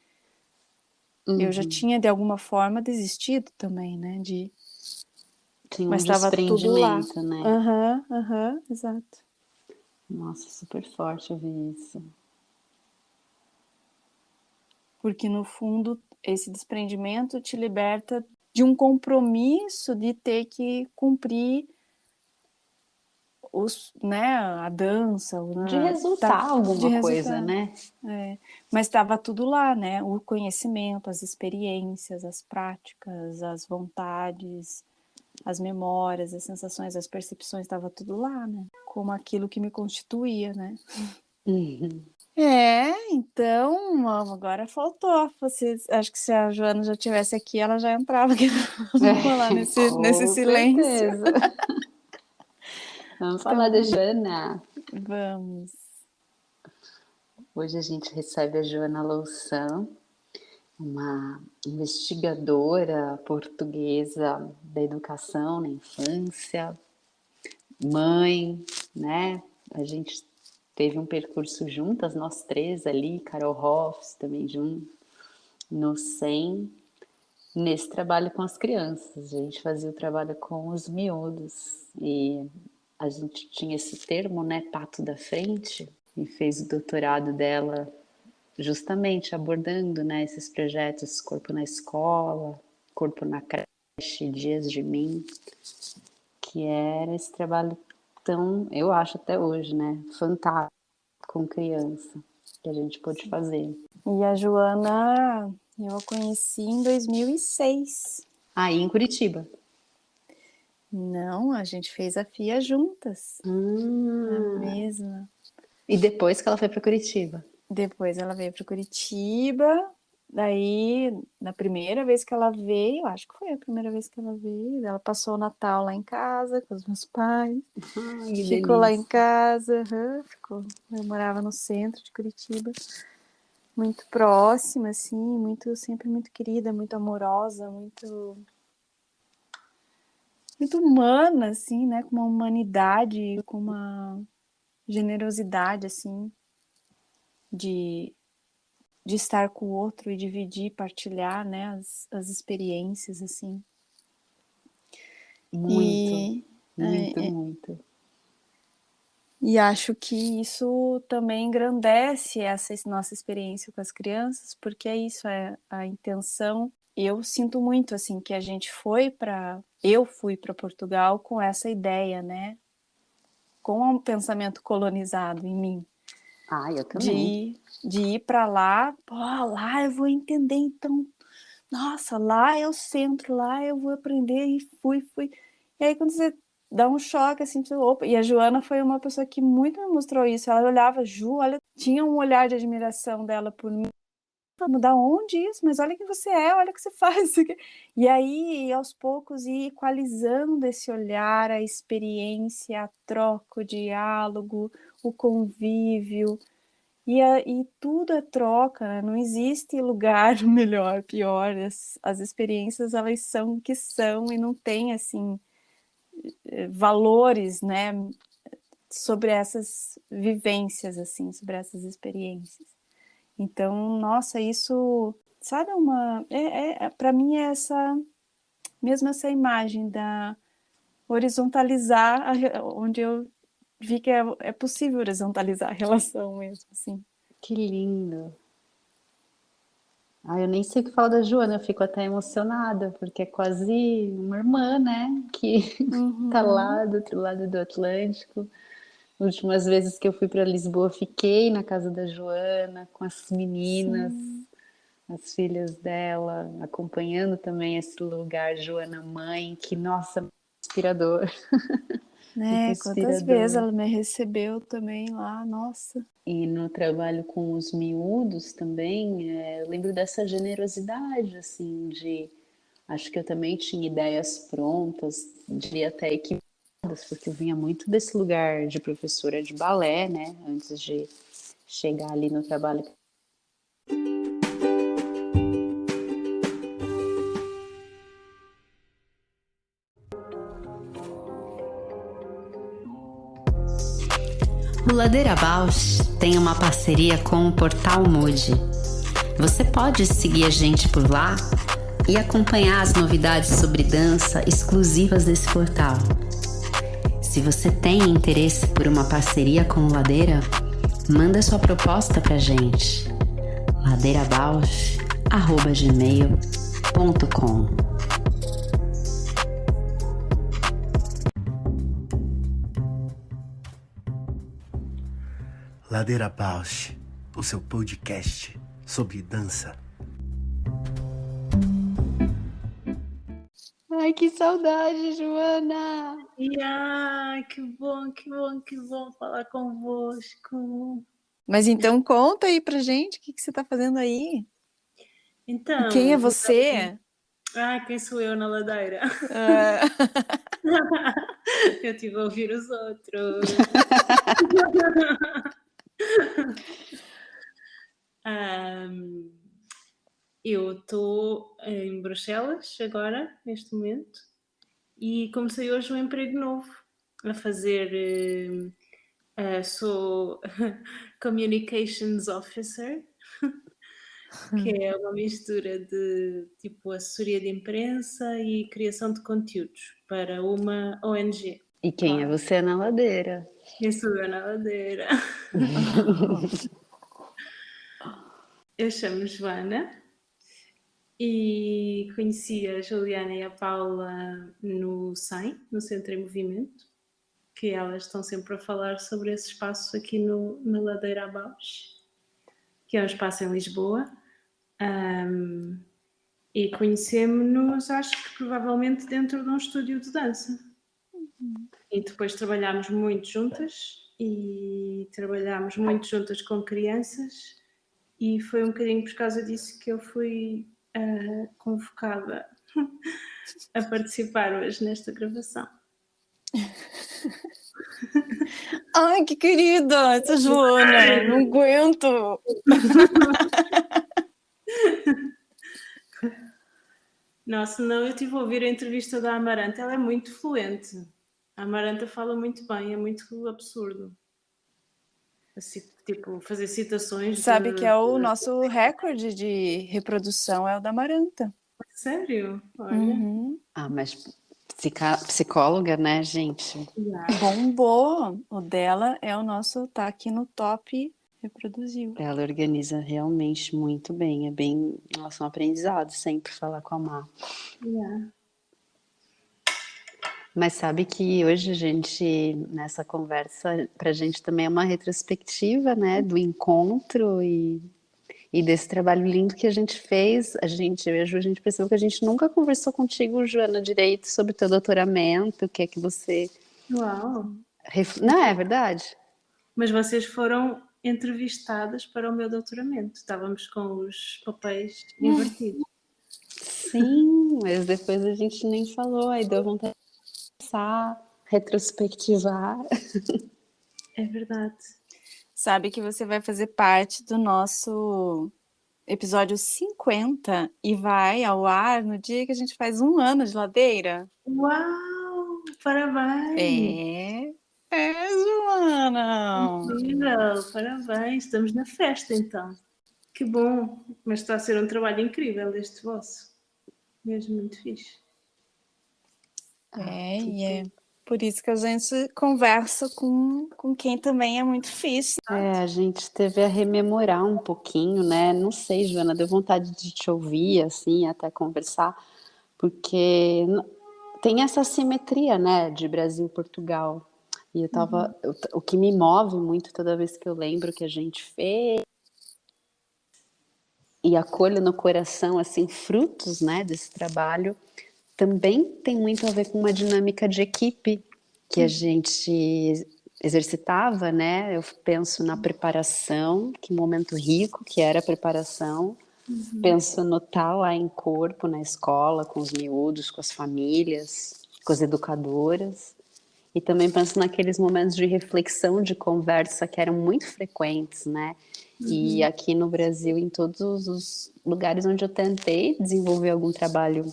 eu já tinha de alguma forma desistido também, né? Tem um Mas estava tudo lá. desprendimento, né? Exato. Nossa, super forte ouvir isso. Porque no fundo esse desprendimento te liberta de um compromisso de ter que cumprir né, a dança, De resultar de alguma coisa, resultar. né? Mas estava tudo lá, né? O conhecimento, as experiências, as práticas, as vontades, as memórias, as sensações, as percepções, estava tudo lá, né? Como aquilo que me constituía, né? Então, agora faltou. Acho que se a Joana já estivesse aqui, ela já entrava aqui para falar nesse Com silêncio. certeza. Vamos falar da Então, Joana. vamos. Hoje a gente recebe a Joana Louçã, uma investigadora portuguesa da educação na infância, mãe, né? A gente teve um percurso juntas, nós três ali, Carol Hoffs também junto, no SEM, nesse trabalho com as crianças. A gente fazia o trabalho com os miúdos e a gente tinha esse termo, né, pato da frente, e fez o doutorado dela justamente abordando, né, esses projetos Corpo na Escola, Corpo na Creche, Dias de Mim, que era esse trabalho tão, eu acho até hoje, né, fantástico com criança, que a gente pôde fazer. E a Joana, eu a conheci em 2006. Aí em Curitiba. Não, a gente fez a FIA juntas. A mesma. E depois que ela foi para Curitiba. Depois ela veio para Curitiba. Daí, na primeira vez que ela veio, acho que foi a primeira vez que ela veio, ela passou o Natal lá em casa com os meus pais. Ai, que Ficou lá delícia. em casa, ficou. Eu morava no centro de Curitiba. Muito próxima, assim, sempre muito querida, muito amorosa, muito humana, assim, né? Com uma humanidade, com uma generosidade, assim, de de estar com o outro e dividir, partilhar, né, as experiências, assim. Muito, E, muito. e acho que isso também engrandece essa nossa experiência com as crianças, porque é isso, é a intenção. Eu sinto muito, assim, que eu fui para Portugal com essa ideia, né, com um pensamento colonizado em mim. Eu também. De ir para lá, lá eu vou entender, então, nossa, lá é o centro, lá eu vou aprender, e fui. E aí quando você dá um choque, assim, opa, e a Joana foi uma pessoa que muito me mostrou isso, ela olhava, Ju, olha, tinha um olhar de admiração dela por mim, da onde isso? Mas olha quem você é, olha o que você faz. E aí, aos poucos, ir equalizando esse olhar, a experiência, a troca, o diálogo, o convívio, e tudo é troca, né? Não existe lugar melhor, pior. As experiências, elas são o que são e não tem, assim, valores, né, sobre essas vivências, assim, sobre essas experiências. Então, nossa, isso, sabe, para mim é mesmo essa imagem da horizontalizar, onde eu vi que é possível horizontalizar a relação mesmo, assim. Que lindo. Eu nem sei o que falar da Joana, eu fico até emocionada, porque é quase uma irmã, né? Que tá lá do outro lado do Atlântico. Últimas vezes que eu fui para Lisboa, fiquei na casa da Joana com as meninas, Sim. as filhas dela, acompanhando também esse lugar, Joana mãe, que, nossa, inspirador. Muito Né, quantas vezes inspirador. ela me recebeu também lá, nossa. E no trabalho com os miúdos também, eu lembro dessa generosidade, assim, de... Acho que eu também tinha ideias prontas, diria até equivocadas, porque eu vinha muito desse lugar de professora de balé, né? Antes de chegar ali no trabalho. O Ladeira Abaixo tem uma parceria com o Portal Mood. Você pode seguir a gente por lá e acompanhar as novidades sobre dança exclusivas desse portal. Se você tem interesse por uma parceria com o Ladeira, manda sua proposta pra gente. ladeirabausch@gmail.com. Ladeira Bausch, o seu podcast sobre dança. Ai, que saudade, Joana! Que bom falar convosco. Mas então conta aí pra gente, o que você tá fazendo aí? Então, Quem é você? quem sou eu na ladeira? Eu estive a ouvir os outros. Eu estou em Bruxelas agora, neste momento, e comecei hoje um emprego novo, a fazer, sou Communications Officer, que é uma mistura de tipo assessoria de imprensa e criação de conteúdos para uma ONG. E quem é você na ladeira? Eu sou eu na ladeira. Eu chamo Joana e conheci a Juliana e a Paula no SEM, no Centro em Movimento, que elas estão sempre a falar sobre esse espaço aqui na Ladeira Abaixo, que é um espaço em Lisboa. E conhecemos-nos, acho que provavelmente dentro de um estúdio de dança. E depois trabalhámos muito juntas com crianças, e foi um bocadinho por causa disso que eu fui convocada a participar hoje nesta gravação. Ai, que querida, essa Joana, não aguento. Nossa, não, eu estive a ouvir a entrevista da Amaranta, ela é muito fluente. A Amaranta fala muito bem, é muito absurdo. Tipo, fazer citações Sabe que é o de... nosso recorde de reprodução, é o da Maranta. Sério? Olha. Uhum. Ah, mas psicóloga, né, gente? Yeah. Bombou. O dela é o nosso, tá aqui no top, reproduziu. Ela organiza realmente muito bem. É bem. Nossa, um aprendizado sempre falar com a Má. Yeah. Mas sabe que hoje a gente, nessa conversa, pra gente também é uma retrospectiva, né, do encontro e desse trabalho lindo que a gente fez. A gente percebeu que a gente nunca conversou contigo, Joana, direito sobre teu doutoramento, o que é que você... Uau! Não é verdade? Mas vocês foram entrevistadas para o meu doutoramento. Estávamos com os papéis invertidos. Sim, mas depois a gente nem falou, aí deu vontade de pensar, retrospectivar. É verdade. Sabe que você vai fazer parte do nosso episódio 50 e vai ao ar no dia que a gente faz 1 ano de Ladeira? Uau! Parabéns! Joana! Incrível! Parabéns! Estamos na festa então. Que bom! Mas está a ser um trabalho incrível este vosso. Mesmo muito fixe. E é por isso que a gente conversa com quem também é muito fixe. A gente teve a rememorar um pouquinho, né? Não sei, Joana, deu vontade de te ouvir, assim, até conversar, porque tem essa simetria, né, de Brasil e Portugal. E o que me move muito toda vez que eu lembro que a gente fez e acolho no coração, assim, frutos, né, desse trabalho, também tem muito a ver com uma dinâmica de equipe que a gente exercitava, né? Eu penso na preparação, que momento rico que era a preparação. Penso no estar lá em corpo, na escola, com os miúdos, com as famílias, com as educadoras. E também penso naqueles momentos de reflexão, de conversa que eram muito frequentes, né? E aqui no Brasil, em todos os lugares onde eu tentei desenvolver algum trabalho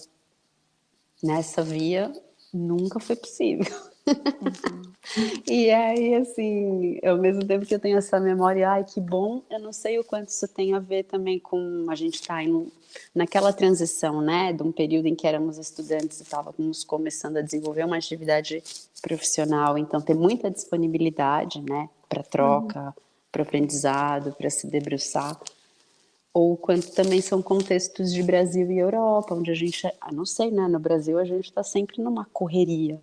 nessa via, nunca foi possível. E aí, assim, ao mesmo tempo que eu tenho essa memória, ai, que bom, eu não sei o quanto isso tem a ver também com a gente estar naquela transição, né, de um período em que éramos estudantes e estávamos começando a desenvolver uma atividade profissional, então ter muita disponibilidade, né, para troca, para aprendizado, para se debruçar, ou quanto também são contextos de Brasil e Europa, onde a gente, não sei, né, no Brasil a gente está sempre numa correria,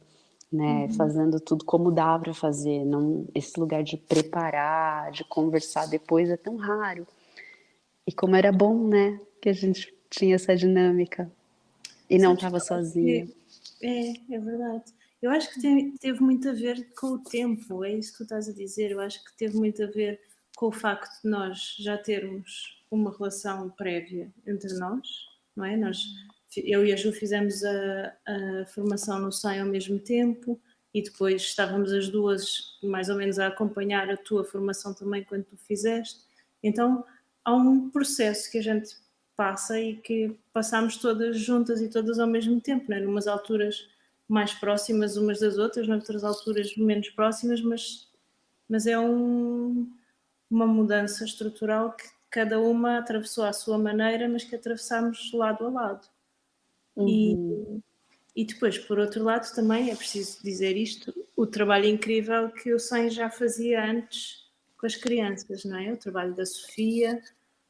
né, fazendo tudo como dá para fazer, não, esse lugar de preparar, de conversar depois é tão raro. E como era bom, né, que a gente tinha essa dinâmica e não Sabes estava que eu acho sozinha. é verdade. Eu acho que teve muito a ver com o tempo, é isso que tu estás a dizer. Eu acho que teve muito a ver com o facto de nós já termos uma relação prévia entre nós, não é? Eu e a Ju fizemos a formação no SEM ao mesmo tempo e depois estávamos as duas mais ou menos a acompanhar a tua formação também quando tu fizeste. Então há um processo que a gente passa e que passámos todas juntas e todas ao mesmo tempo, não é? Numas alturas mais próximas umas das outras, noutras alturas menos próximas, mas é uma mudança estrutural que cada uma atravessou à sua maneira, mas que atravessámos lado a lado. E depois, por outro lado, também é preciso dizer isto, o trabalho incrível que o SEM já fazia antes com as crianças, não é? O trabalho da Sofia,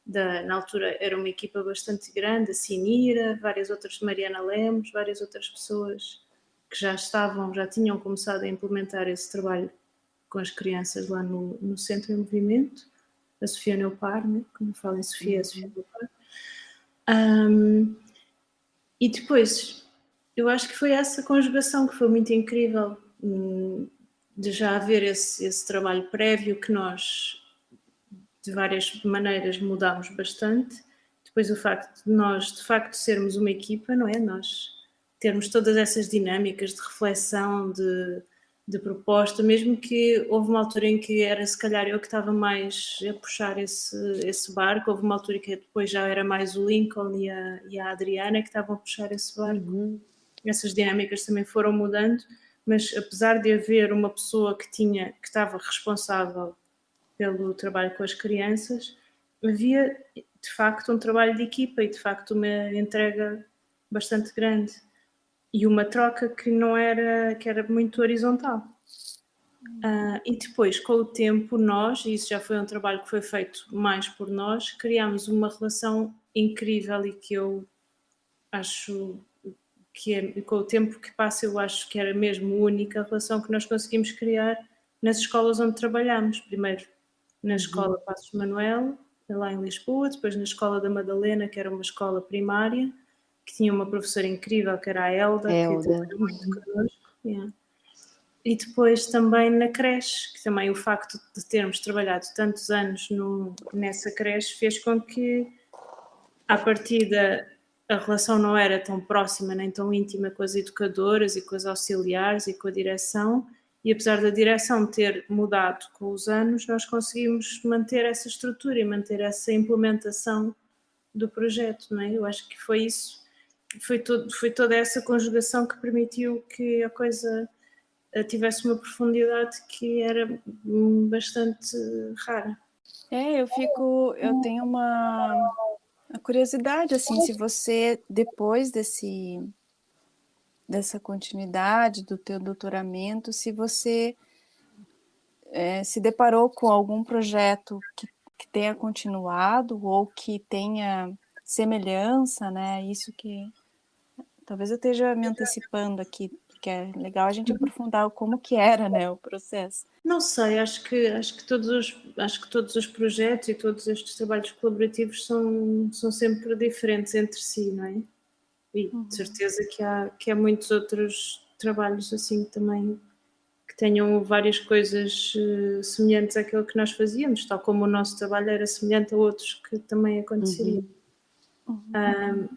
na altura era uma equipa bastante grande, a Sinira, várias outras, Mariana Lemos, várias outras pessoas que já tinham começado a implementar esse trabalho com as crianças lá no Centro em Movimento, a Sofia Neupar, né? Como falam em Sofia, a Sofia Neupar. E depois, eu acho que foi essa conjugação que foi muito incrível, de já haver esse trabalho prévio que nós, de várias maneiras, mudámos bastante. Depois o facto de nós, de facto, sermos uma equipa, não é? Nós termos todas essas dinâmicas de reflexão, de proposta, mesmo que houve uma altura em que era se calhar eu que estava mais a puxar esse barco, houve uma altura que depois já era mais o Lincoln e a Adriana que estavam a puxar esse barco. Essas dinâmicas também foram mudando, mas apesar de haver uma pessoa que estava responsável pelo trabalho com as crianças, havia de facto um trabalho de equipa e de facto uma entrega bastante grande e uma troca que era muito horizontal. E depois, com o tempo, nós, e isso já foi um trabalho que foi feito mais por nós, criámos uma relação incrível e que eu acho que com o tempo que passa, eu acho que era mesmo única a relação que nós conseguimos criar nas escolas onde trabalhamos. Primeiro na escola Passos Manuel, lá em Lisboa, depois na escola da Madalena, que era uma escola primária, que tinha uma professora incrível, que era a Elda, que trabalhou muito connosco. Yeah. E depois também na creche, que também o facto de termos trabalhado tantos anos nessa creche fez com que, à partida, a relação não era tão próxima nem tão íntima com as educadoras e com as auxiliares e com a direção, e apesar da direção ter mudado com os anos, nós conseguimos manter essa estrutura e manter essa implementação do projeto, não é? Eu acho que foi isso, foi toda essa conjugação que permitiu que a coisa tivesse uma profundidade que era bastante rara. Eu tenho uma curiosidade, assim, se você, depois dessa continuidade do teu doutoramento, se você se deparou com algum projeto que tenha continuado ou que tenha semelhança, né? Isso que talvez eu esteja me antecipando aqui, porque é legal a gente aprofundar como que era, né, o processo. Não sei, acho que todos os projetos e todos estes trabalhos colaborativos são sempre diferentes entre si, não é? E de certeza que há muitos outros trabalhos assim também que tenham várias coisas semelhantes àquilo que nós fazíamos, tal como o nosso trabalho era semelhante a outros que também aconteceriam.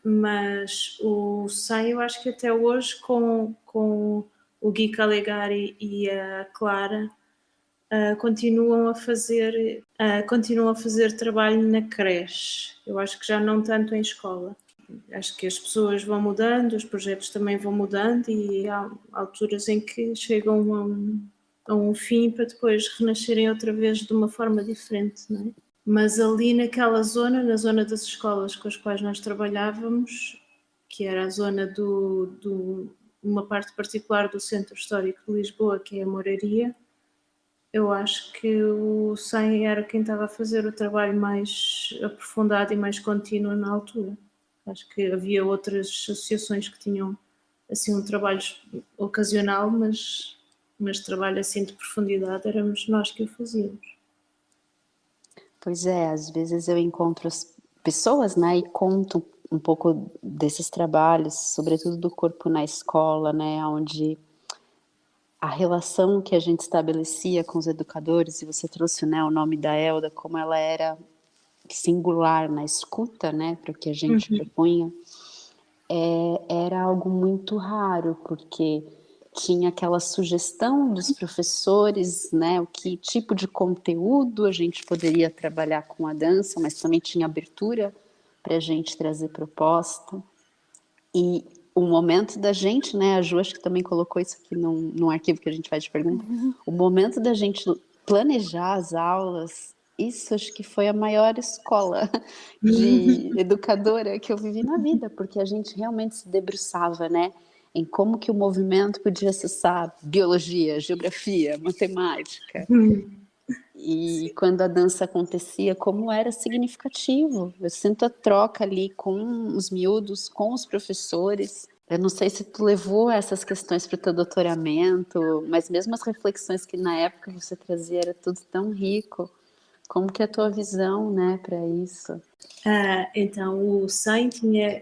Mas o SEM, eu acho que até hoje, com o Gui Calegari e a Clara, continuam a fazer trabalho na creche. Eu acho que já não tanto em escola. Acho que as pessoas vão mudando, os projetos também vão mudando e há alturas em que chegam a um fim para depois renascerem outra vez de uma forma diferente, não é? Mas ali naquela zona, na zona das escolas com as quais nós trabalhávamos, que era a zona uma parte particular do Centro Histórico de Lisboa, que é a Moraria, eu acho que o SEM era quem estava a fazer o trabalho mais aprofundado e mais contínuo na altura. Acho que havia outras associações que tinham assim um trabalho ocasional, mas trabalho assim de profundidade éramos nós que o fazíamos. Pois é, às vezes eu encontro as pessoas, né, e conto um pouco desses trabalhos, sobretudo do corpo na escola, né, onde a relação que a gente estabelecia com os educadores, e você trouxe, né, o nome da Elda, como ela era singular na escuta, né, para o que a gente propunha, era algo muito raro, porque tinha aquela sugestão dos professores, né, o que tipo de conteúdo a gente poderia trabalhar com a dança, mas também tinha abertura para a gente trazer proposta. E o momento da gente, né, a Ju acho que também colocou isso aqui num arquivo que a gente faz de pergunta, o momento da gente planejar as aulas, isso acho que foi a maior escola de educadora que eu vivi na vida, porque a gente realmente se debruçava, né, em como que o movimento podia acessar biologia, geografia, matemática. E quando a dança acontecia, como era significativo. Eu sinto a troca ali com os miúdos, com os professores. Eu não sei se tu levou essas questões para o teu doutoramento, mas mesmo as reflexões que na época você trazia, era tudo tão rico. Como que é a tua visão, né, para isso? Então, o SEM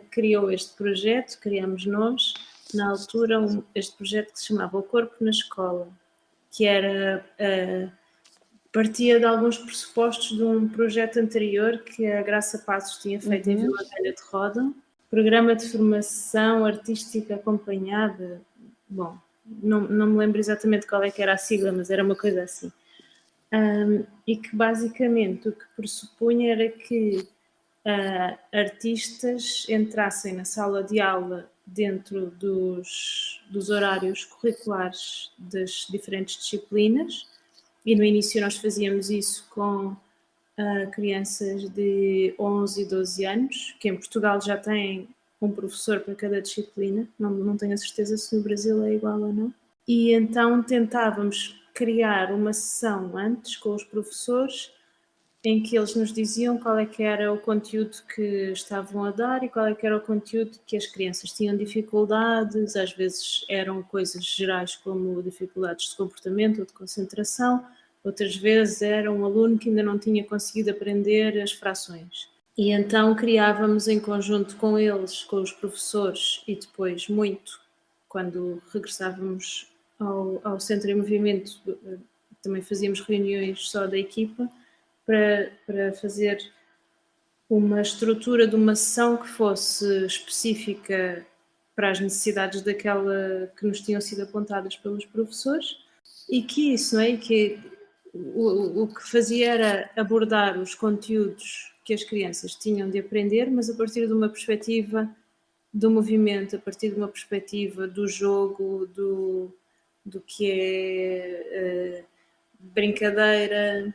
criou este projeto, criamos nós, na altura, este projeto que se chamava O Corpo na Escola, que era... partia de alguns pressupostos de um projeto anterior que a Graça Passos tinha feito em Vila Velha de Roda, programa de formação artística acompanhada, bom, não me lembro exatamente qual é que era a sigla, mas era uma coisa assim, e que basicamente o que pressupunha era que artistas entrassem na sala de aula dentro dos horários curriculares das diferentes disciplinas E no início nós fazíamos isso com crianças de 11 e 12 anos, que em Portugal já têm um professor para cada disciplina, não tenho a certeza se no Brasil é igual ou não. E então tentávamos criar uma sessão antes com os professores em que eles nos diziam qual é que era o conteúdo que estavam a dar e qual é que era o conteúdo que as crianças tinham dificuldades, às vezes eram coisas gerais como dificuldades de comportamento ou de concentração, outras vezes era um aluno que ainda não tinha conseguido aprender as frações. E então criávamos em conjunto com eles, com os professores e depois muito, quando regressávamos ao Centro em Movimento, também fazíamos reuniões só da equipa, para fazer uma estrutura de uma sessão que fosse específica para as necessidades daquela que nos tinham sido apontadas pelos professores e que isso, não é? Que o que fazia era abordar os conteúdos que as crianças tinham de aprender, mas a partir de uma perspectiva do movimento, a partir de uma perspectiva do jogo, do que é brincadeira,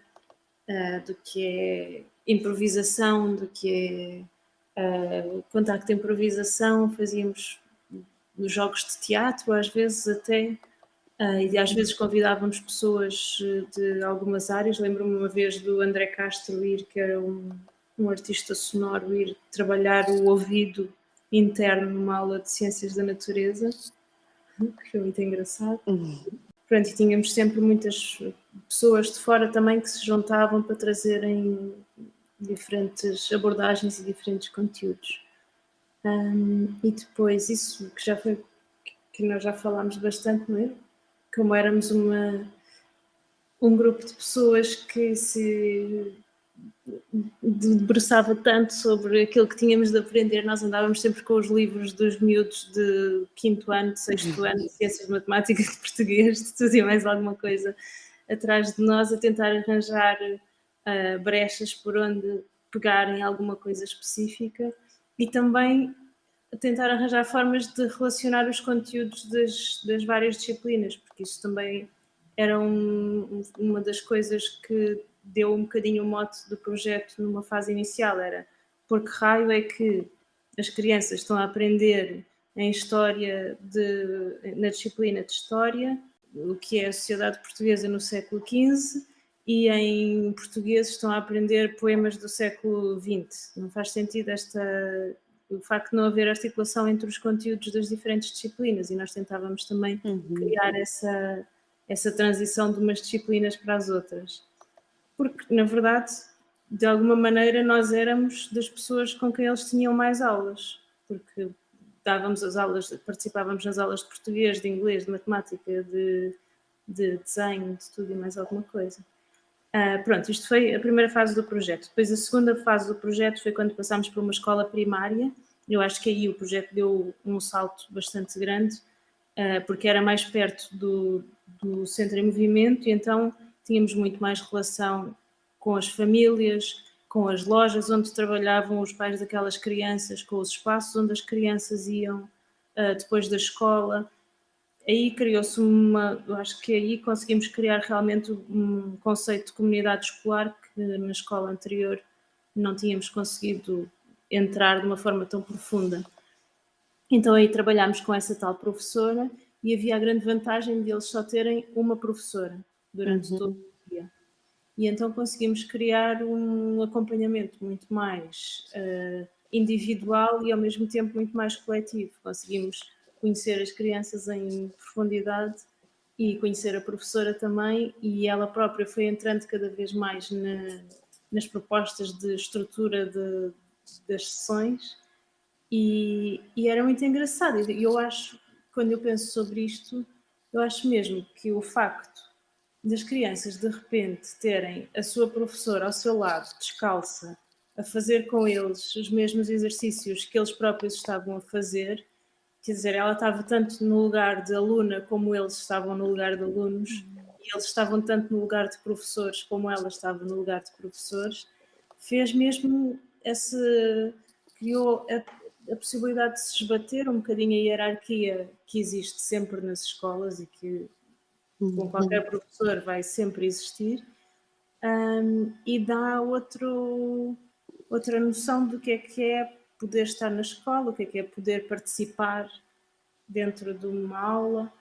do que é improvisação, do que é contacto de improvisação, fazíamos jogos de teatro, às vezes até, e às vezes convidávamos pessoas de algumas áreas. Lembro-me uma vez do André Castro ir, que era um artista sonoro, ir trabalhar o ouvido interno numa aula de Ciências da Natureza, que foi muito engraçado. Pronto, e tínhamos sempre muitas pessoas de fora também que se juntavam para trazerem diferentes abordagens e diferentes conteúdos. E depois, isso que já foi, que nós já falámos bastante, não é? Como éramos um grupo de pessoas que se debruçava tanto sobre aquilo que tínhamos de aprender, nós andávamos sempre com os livros dos miúdos de 5º ano, de 6º ano, de Ciências de Matemática, de Português, de tudo e mais alguma coisa atrás de nós, a tentar arranjar brechas por onde pegarem alguma coisa específica e também a tentar arranjar formas de relacionar os conteúdos das várias disciplinas, porque isso também era uma das coisas que deu um bocadinho o mote do projeto numa fase inicial, era por que raio é que as crianças estão a aprender em História, na disciplina de História, o que é a sociedade portuguesa no século XV, e em português estão a aprender poemas do século XX. Não faz sentido o facto de não haver articulação entre os conteúdos das diferentes disciplinas, e nós tentávamos também criar essa transição de umas disciplinas para as outras. Porque, na verdade, de alguma maneira nós éramos das pessoas com quem eles tinham mais aulas, porque dávamos as aulas, participávamos nas aulas de português, de inglês, de matemática, de desenho, de tudo e mais alguma coisa. Pronto, isto foi a primeira fase do projeto. Depois a segunda fase do projeto foi quando passámos para uma escola primária. Eu acho que aí o projeto deu um salto bastante grande, porque era mais perto do Centro em Movimento, e então tínhamos muito mais relação com as famílias, com as lojas onde trabalhavam os pais daquelas crianças, com os espaços onde as crianças iam depois da escola. Aí criou-se eu acho que aí conseguimos criar realmente um conceito de comunidade escolar que na escola anterior não tínhamos conseguido entrar de uma forma tão profunda. Então aí trabalhámos com essa tal professora e havia a grande vantagem de eles só terem uma professora durante todo o dia. E então conseguimos criar um acompanhamento muito mais individual e ao mesmo tempo muito mais coletivo. Conseguimos conhecer as crianças em profundidade e conhecer a professora também, e ela própria foi entrando cada vez mais nas propostas de estrutura das sessões, e era muito engraçado. E eu acho, quando eu penso sobre isto, eu acho mesmo que o facto das crianças de repente terem a sua professora ao seu lado, descalça, a fazer com eles os mesmos exercícios que eles próprios estavam a fazer, quer dizer, ela estava tanto no lugar de aluna como eles estavam no lugar de alunos, e eles estavam tanto no lugar de professores como ela estava no lugar de professores, fez mesmo criou a possibilidade de se esbater um bocadinho a hierarquia que existe sempre nas escolas e que com qualquer professor vai sempre existir, e dá outra noção do que é poder estar na escola, o que é poder participar dentro de uma aula.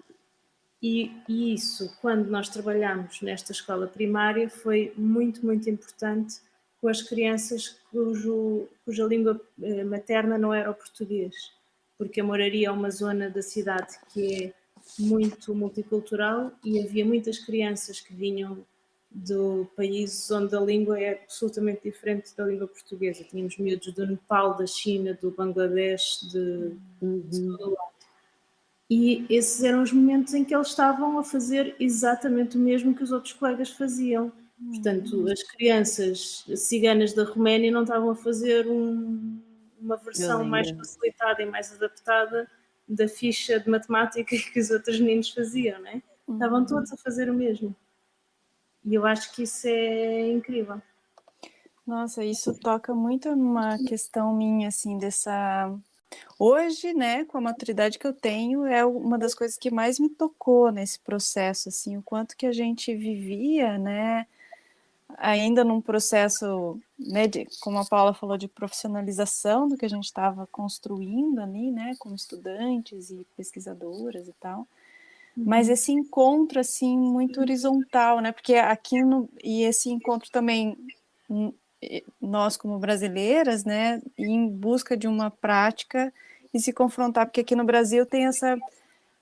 E isso, quando nós trabalhamos nesta escola primária, foi muito, muito importante com as crianças cuja língua materna não era o português, porque a Moraria é uma zona da cidade que é muito multicultural e havia muitas crianças que vinham de países onde a língua é absolutamente diferente da língua portuguesa. Tínhamos miúdos do Nepal, da China, do Bangladesh, de todo o lado. E esses eram os momentos em que eles estavam a fazer exatamente o mesmo que os outros colegas faziam. Portanto, as crianças ciganas da Roménia não estavam a fazer uma versão mais facilitada e mais adaptada da ficha de matemática que os outros meninos faziam, né? Estavam todos a fazer o mesmo. E eu acho que isso é incrível. Nossa, isso toca muito numa questão minha, assim, dessa... Hoje, né, com a maturidade que eu tenho, é uma das coisas que mais me tocou nesse processo, assim, o quanto que a gente vivia, né, ainda num processo, né, como a Paula falou, de profissionalização do que a gente estava construindo ali, né, como estudantes e pesquisadoras e tal, mas esse encontro, assim, muito horizontal, né, porque e esse encontro também, nós como brasileiras, né, em busca de uma prática e se confrontar, porque aqui no Brasil tem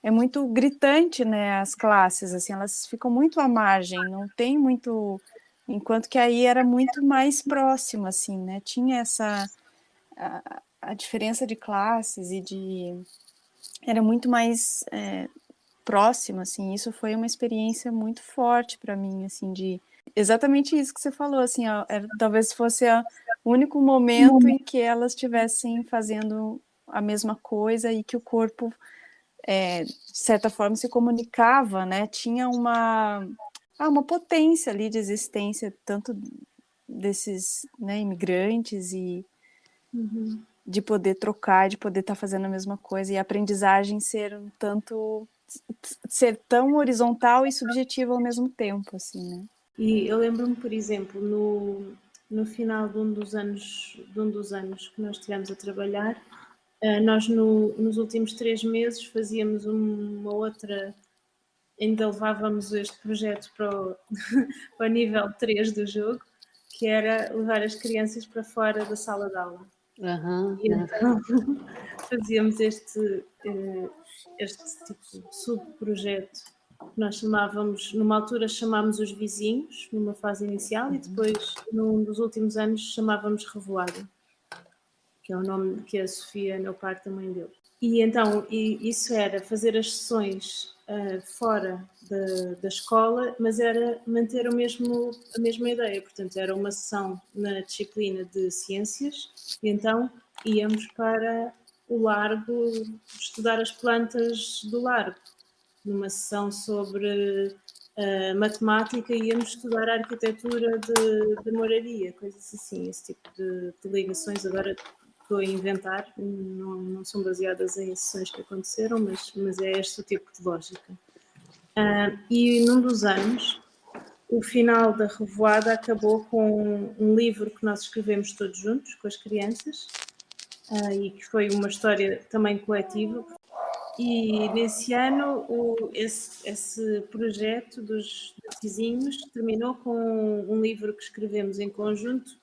é muito gritante, né, as classes, assim, elas ficam muito à margem, não tem muito, enquanto que aí era muito mais próximo, assim, né, tinha a diferença de classes era muito mais próximo, assim, isso foi uma experiência muito forte para mim, assim, exatamente isso que você falou, assim, talvez fosse o único momento em que elas estivessem fazendo a mesma coisa e que o corpo, de certa forma, se comunicava, né? Tinha uma potência ali de existência, tanto desses, né, imigrantes e de poder trocar, de poder estar fazendo a mesma coisa, e a aprendizagem ser tão horizontal e subjetiva ao mesmo tempo, assim, né? E eu lembro-me, por exemplo, no final de um dos anos que nós estivemos a trabalhar, nós nos últimos 3 meses fazíamos uma outra, ainda levávamos este projeto para o nível 3 do jogo, que era levar as crianças para fora da sala de aula. E então fazíamos este tipo de subprojeto que nós chamávamos, numa altura chamámos os vizinhos, numa fase inicial, e depois, num dos últimos anos, chamávamos Revoada, que é o nome que a Sofia, meu pai, também deu. E então, isso era fazer as sessões fora da escola, mas era manter a mesma ideia. Portanto, era uma sessão na disciplina de ciências, e então íamos para o largo estudar as plantas do largo. Numa sessão sobre matemática, íamos estudar a arquitetura de moradia, coisas assim, esse tipo de ligações. Agora estou a inventar, não são baseadas em sessões que aconteceram, mas é este o tipo de lógica. E num dos anos, o final da Revoada acabou com um livro que nós escrevemos todos juntos, com as crianças, e que foi uma história também coletiva. E nesse ano, esse projeto dos vizinhos terminou com um livro que escrevemos em conjunto,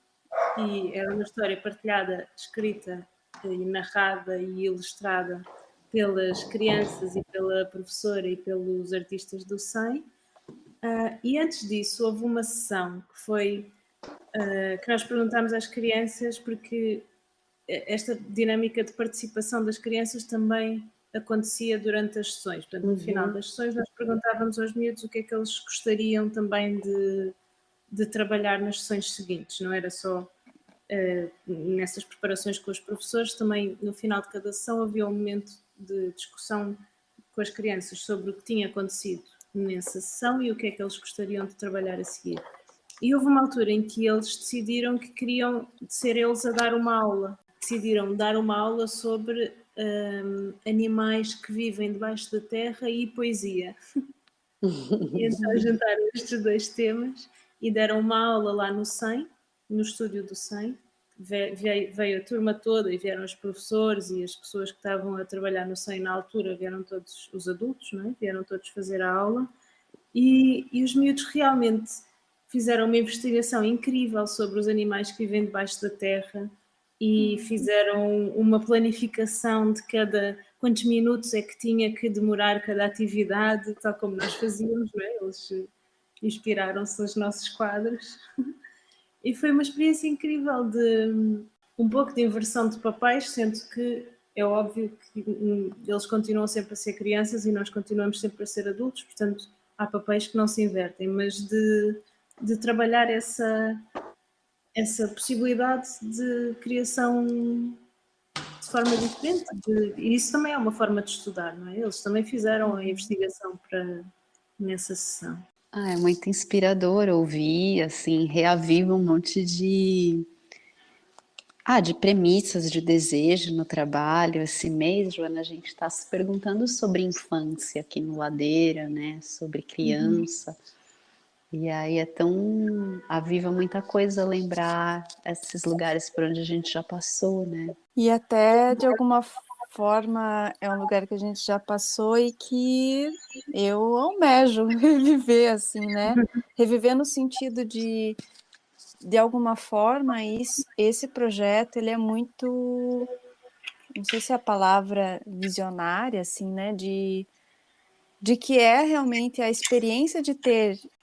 e era uma história partilhada, escrita e narrada e ilustrada pelas crianças e pela professora e pelos artistas do SEM. E antes disso houve uma sessão que foi que nós perguntámos às crianças, porque esta dinâmica de participação das crianças também acontecia durante as sessões. Portanto, no final das sessões nós perguntávamos aos miúdos o que é que eles gostariam também de trabalhar nas sessões seguintes. Não era só nessas preparações com os professores, também no final de cada sessão havia um momento de discussão com as crianças sobre o que tinha acontecido nessa sessão e o que é que eles gostariam de trabalhar a seguir. E houve uma altura em que eles decidiram que queriam ser eles a dar uma aula. Decidiram dar uma aula sobre animais que vivem debaixo da terra e poesia. E então juntaram estes dois temas e deram uma aula lá no SEM, no estúdio do SEM. Veio a turma toda e vieram os professores e as pessoas que estavam a trabalhar no SEM na altura, vieram todos os adultos, não é? Vieram todos fazer a aula. E os miúdos realmente fizeram uma investigação incrível sobre os animais que vivem debaixo da terra e fizeram uma planificação de quantos minutos é que tinha que demorar cada atividade, tal como nós fazíamos, não é? Eles inspiraram-se nos nossos quadros. E foi uma experiência incrível de um pouco de inversão de papéis, sendo que é óbvio que eles continuam sempre a ser crianças e nós continuamos sempre a ser adultos, portanto há papéis que não se invertem, mas de trabalhar essa possibilidade de criação de forma diferente. E isso também é uma forma de estudar, não é? Eles também fizeram a investigação nessa sessão. É muito inspirador ouvir, assim, reaviva um monte de premissas, de desejo no trabalho. Esse mês, Joana, a gente está se perguntando sobre infância aqui no Ladeira, né? Sobre criança. E aí aviva muita coisa lembrar esses lugares por onde a gente já passou, né? E até, de alguma forma, é um lugar que a gente já passou e que eu almejo reviver, assim, né? Reviver no sentido de alguma forma, esse projeto, ele é muito, não sei se é a palavra visionária, assim, né? De que é realmente a experiência de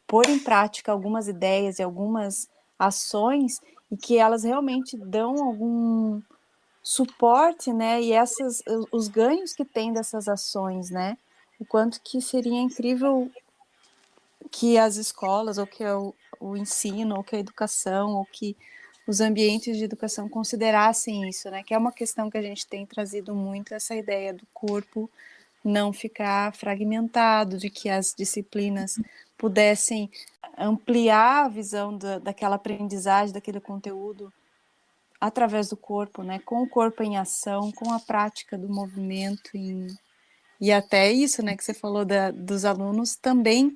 pôr em prática algumas ideias e algumas ações e que elas realmente dão algum suporte, né, e os ganhos que tem dessas ações, né, o quanto que seria incrível que as escolas, ou que o ensino, ou que a educação, ou que os ambientes de educação considerassem isso, né, que é uma questão que a gente tem trazido muito, essa ideia do corpo não ficar fragmentado, de que as disciplinas pudessem ampliar a visão daquela aprendizagem, daquele conteúdo, através do corpo, né? Com o corpo em ação, com a prática do movimento e até isso, né, que você falou dos alunos também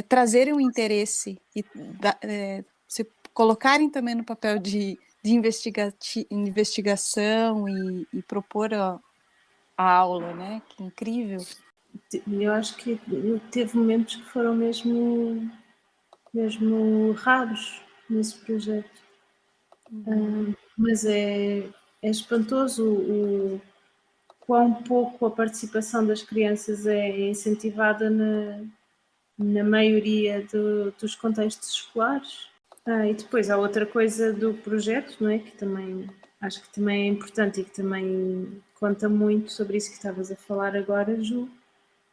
trazerem um interesse e se colocarem também no papel de investigação e propor a aula, né? Que incrível. Eu acho que teve momentos que foram mesmo raros nesse projeto. Mas é espantoso o quão pouco a participação das crianças é incentivada na maioria dos contextos escolares. E depois há outra coisa do projeto, não é? Que também acho que também é importante e que também conta muito sobre isso que estavas a falar agora, Ju,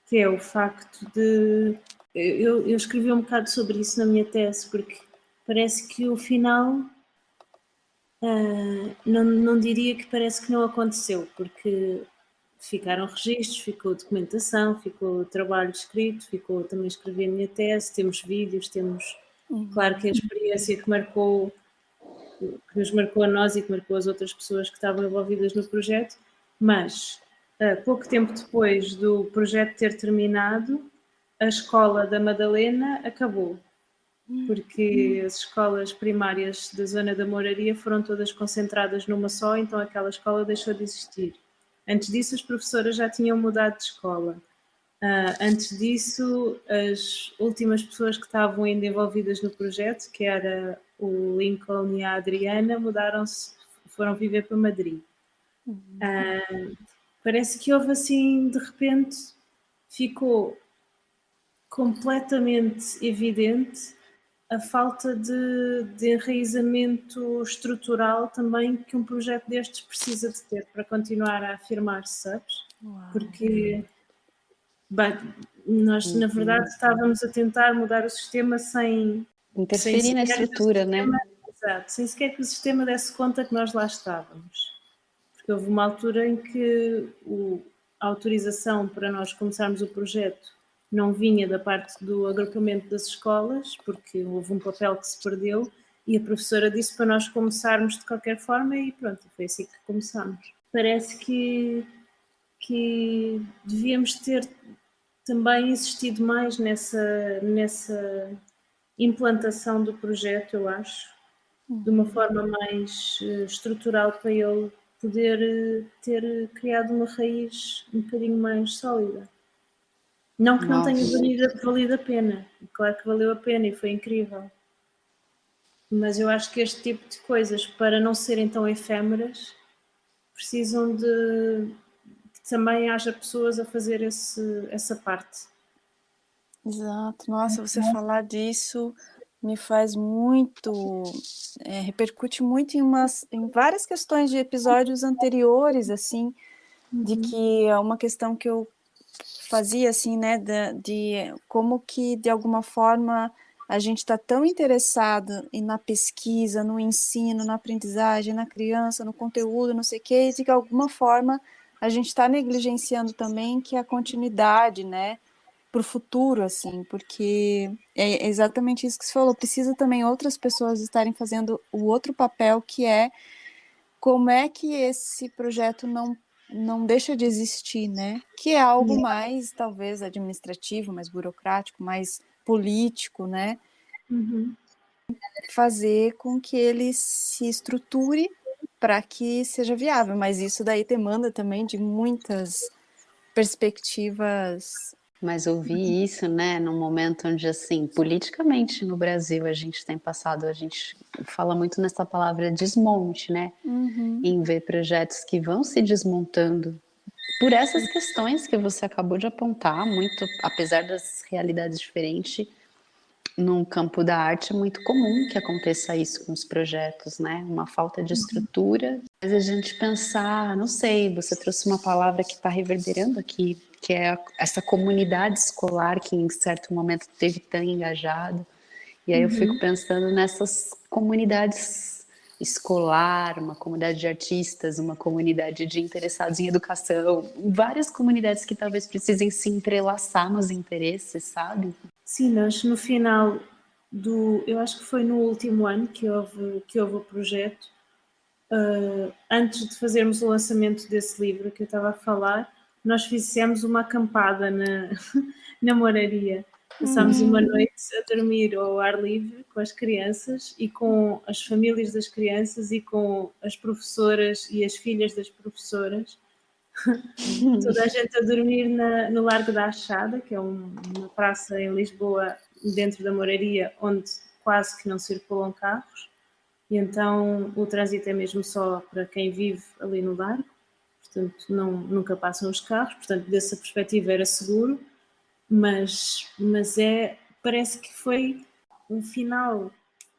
que é o facto de... Eu escrevi um bocado sobre isso na minha tese, porque parece que o final... não diria que parece que não aconteceu, porque ficaram registros, ficou documentação, ficou trabalho escrito, também escrevi a minha tese, temos vídeos, temos... Claro que a experiência que nos marcou a nós e que marcou as outras pessoas que estavam envolvidas no projeto, mas pouco tempo depois do projeto ter terminado, a escola da Madalena acabou, porque as escolas primárias da zona da Moraria foram todas concentradas numa só, então aquela escola deixou de existir. Antes disso, as professoras já tinham mudado de escola. Antes disso, as últimas pessoas que estavam ainda envolvidas no projeto, que era o Lincoln e a Adriana, mudaram-se, foram viver para Madrid. Parece que houve assim, de repente, ficou completamente evidente a falta de enraizamento estrutural também que um projeto destes precisa de ter para continuar a afirmar-se, sabes? Porque nós, na verdade, estávamos a tentar mudar o sistema sem interferir na estrutura, né? Exato, sem sequer que o sistema desse conta que nós lá estávamos. Porque houve uma altura em que a autorização para nós começarmos o projeto não vinha da parte do agrupamento das escolas, porque houve um papel que se perdeu, e a professora disse para nós começarmos de qualquer forma e pronto, foi assim que começámos. Parece que devíamos ter também insistido mais nessa implantação do projeto, eu acho, de uma forma mais estrutural para ele poder ter criado uma raiz um bocadinho mais sólida. Não que não tenha valido a pena, claro que valeu a pena e foi incrível. Mas eu acho que este tipo de coisas, para não serem tão efêmeras, precisam de que também haja pessoas a fazer essa parte. Exato. Nossa, você falar disso me faz muito, repercute muito em várias questões de episódios anteriores, assim, de que é uma questão que eu fazia, assim, né, de como que, de alguma forma, a gente está tão interessado na pesquisa, no ensino, na aprendizagem, na criança, no conteúdo, não sei o quê, e de que, alguma forma, a gente está negligenciando também que a continuidade, né, para o futuro, assim, porque é exatamente isso que você falou, precisa também outras pessoas estarem fazendo o outro papel, que é como é que esse projeto não deixa de existir, né? Que é algo mais, talvez, administrativo, mais burocrático, mais político, né? Fazer com que ele se estruture para que seja viável, mas isso daí demanda também de muitas perspectivas. Mas ouvir isso, né, num momento onde, assim, politicamente no Brasil a gente fala muito nessa palavra desmonte, né, em ver projetos que vão se desmontando por essas questões que você acabou de apontar, muito, apesar das realidades diferentes, no campo da arte é muito comum que aconteça isso com os projetos, né, uma falta de estrutura. Mas a gente pensar, não sei, você trouxe uma palavra que está reverberando aqui, que é essa comunidade escolar que em certo momento teve tão engajado. E aí eu fico pensando nessas comunidades escolar, uma comunidade de artistas, uma comunidade de interessados em educação, várias comunidades que talvez precisem se entrelaçar nos interesses, sabe? Sim, nós no final eu acho que foi no último ano que houve o projeto, antes de fazermos o lançamento desse livro que eu estava a falar, nós fizemos uma acampada na moraria. Passámos uma noite a dormir ao ar livre com as crianças e com as famílias das crianças e com as professoras e as filhas das professoras. Toda a gente a dormir no Largo da Achada, que é uma praça em Lisboa, dentro da moraria, onde quase que não circulam carros. E então o trânsito é mesmo só para quem vive ali no Largo, portanto nunca passam os carros, portanto dessa perspectiva era seguro, mas parece que foi um final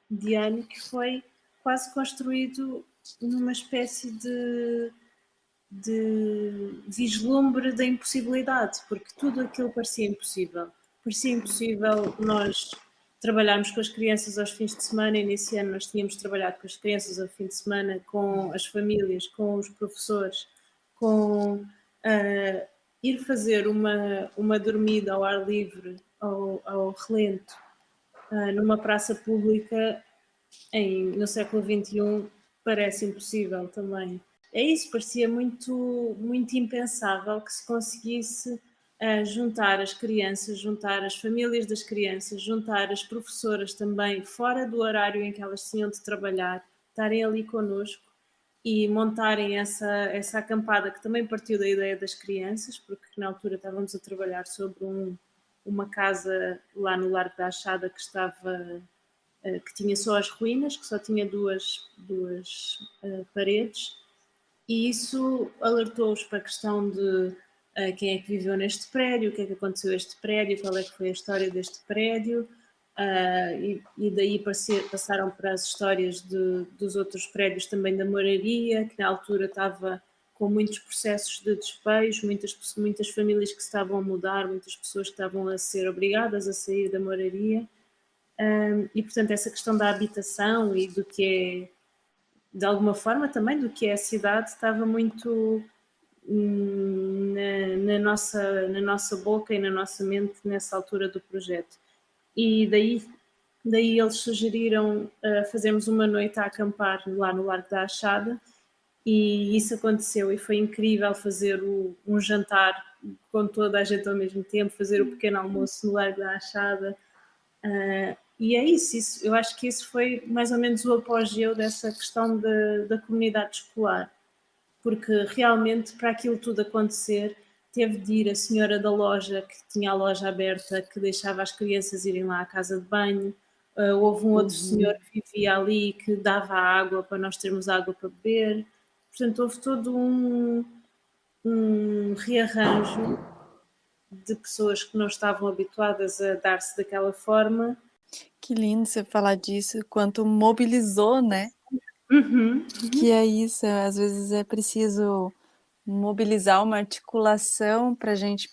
de ano que foi quase construído numa espécie de vislumbre da impossibilidade, porque tudo aquilo parecia impossível. Parecia impossível nós trabalharmos com as crianças aos fins de semana, e nesse ano nós tínhamos trabalhado com as crianças ao fim de semana, com as famílias, com os professores, com ir fazer uma dormida ao ar livre, ao relento, numa praça pública no século XXI, parece impossível também. É isso, parecia muito, muito impensável que se conseguisse juntar as crianças, juntar as famílias das crianças, juntar as professoras também, fora do horário em que elas tinham de trabalhar, estarem ali connosco e montarem essa acampada, que também partiu da ideia das crianças, porque na altura estávamos a trabalhar sobre uma casa lá no Largo da Achada que tinha só as ruínas, que só tinha duas paredes, e isso alertou-os para a questão de quem é que viveu neste prédio, o que é que aconteceu a este prédio, qual é que foi a história deste prédio, e daí passaram para as histórias dos outros prédios também da moraria, que na altura estava com muitos processos de despejo, muitas famílias que se estavam a mudar, muitas pessoas que estavam a ser obrigadas a sair da moraria. E, portanto, essa questão da habitação e do que é, de alguma forma também, do que é a cidade, estava muito na nossa boca e na nossa mente nessa altura do projeto. E daí eles sugeriram fazermos uma noite a acampar lá no Largo da Achada, E isso aconteceu e foi incrível fazer um jantar com toda a gente ao mesmo tempo, fazer o pequeno almoço no Largo da Achada. E é isso, eu acho que isso foi mais ou menos o apogeu dessa questão da comunidade escolar, porque realmente para aquilo tudo acontecer teve de ir a senhora da loja, que tinha a loja aberta, que deixava as crianças irem lá à casa de banho. Houve um outro senhor que vivia ali, que dava água para nós termos água para beber. Portanto, houve todo um rearranjo de pessoas que não estavam habituadas a dar-se daquela forma. Que lindo você falar disso, quanto mobilizou, né? Que é isso, às vezes é preciso mobilizar uma articulação para a gente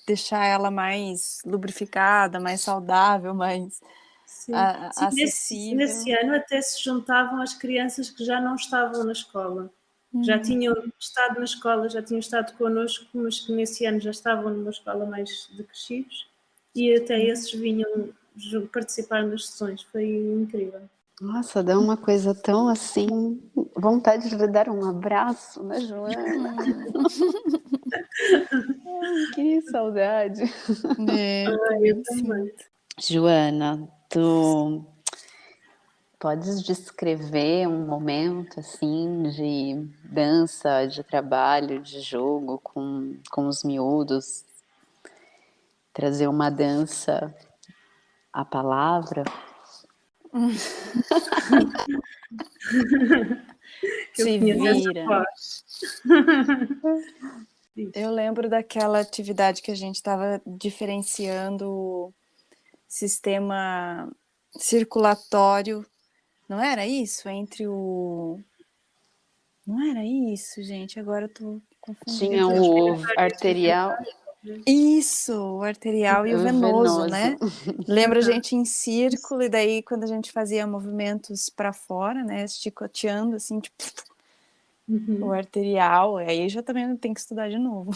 deixar ela mais lubrificada, mais saudável, mais Sim. Sim, acessível. nesse ano até se juntavam as crianças que já não estavam na escola. Já tinham estado na escola, já tinham estado connosco, mas que nesse ano já estavam numa escola mais de crescidos, e até esses vinham participar nas sessões. Foi incrível. Nossa, dá uma coisa tão assim, vontade de dar um abraço, né, Joana? Ai, que saudade. Eu também. Joana, tu podes descrever um momento assim de dança, de trabalho, de jogo com os miúdos? Trazer uma dança à palavra? Se vira. Eu lembro daquela atividade que a gente estava diferenciando o sistema circulatório, não era isso? Não era isso, gente, agora eu tô confundindo. Tinha o arterial. Isso, o arterial e o venoso, né? Lembra a gente em círculo, e daí quando a gente fazia movimentos para fora, né, chicoteando, assim, tipo, o arterial, aí já também tem que estudar de novo.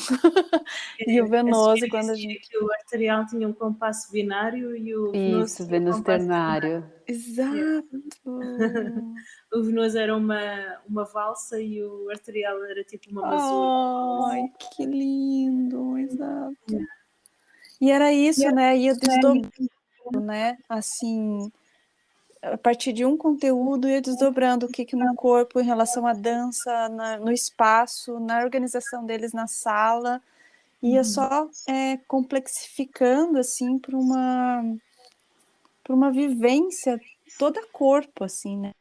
E o venoso, quando a gente... que o arterial tinha um compasso binário e o venoso Isso, tinha um venoso compasso ternário. Exato! O venoso era uma valsa e o arterial era tipo uma mazurca. Ai, que lindo! Exato. E era isso, né? Ia desdobrando, né? Assim, a partir de um conteúdo, ia desdobrando o que no corpo em relação à dança, no espaço, na organização deles na sala, ia só complexificando, assim, para uma vivência toda corpo, assim, né?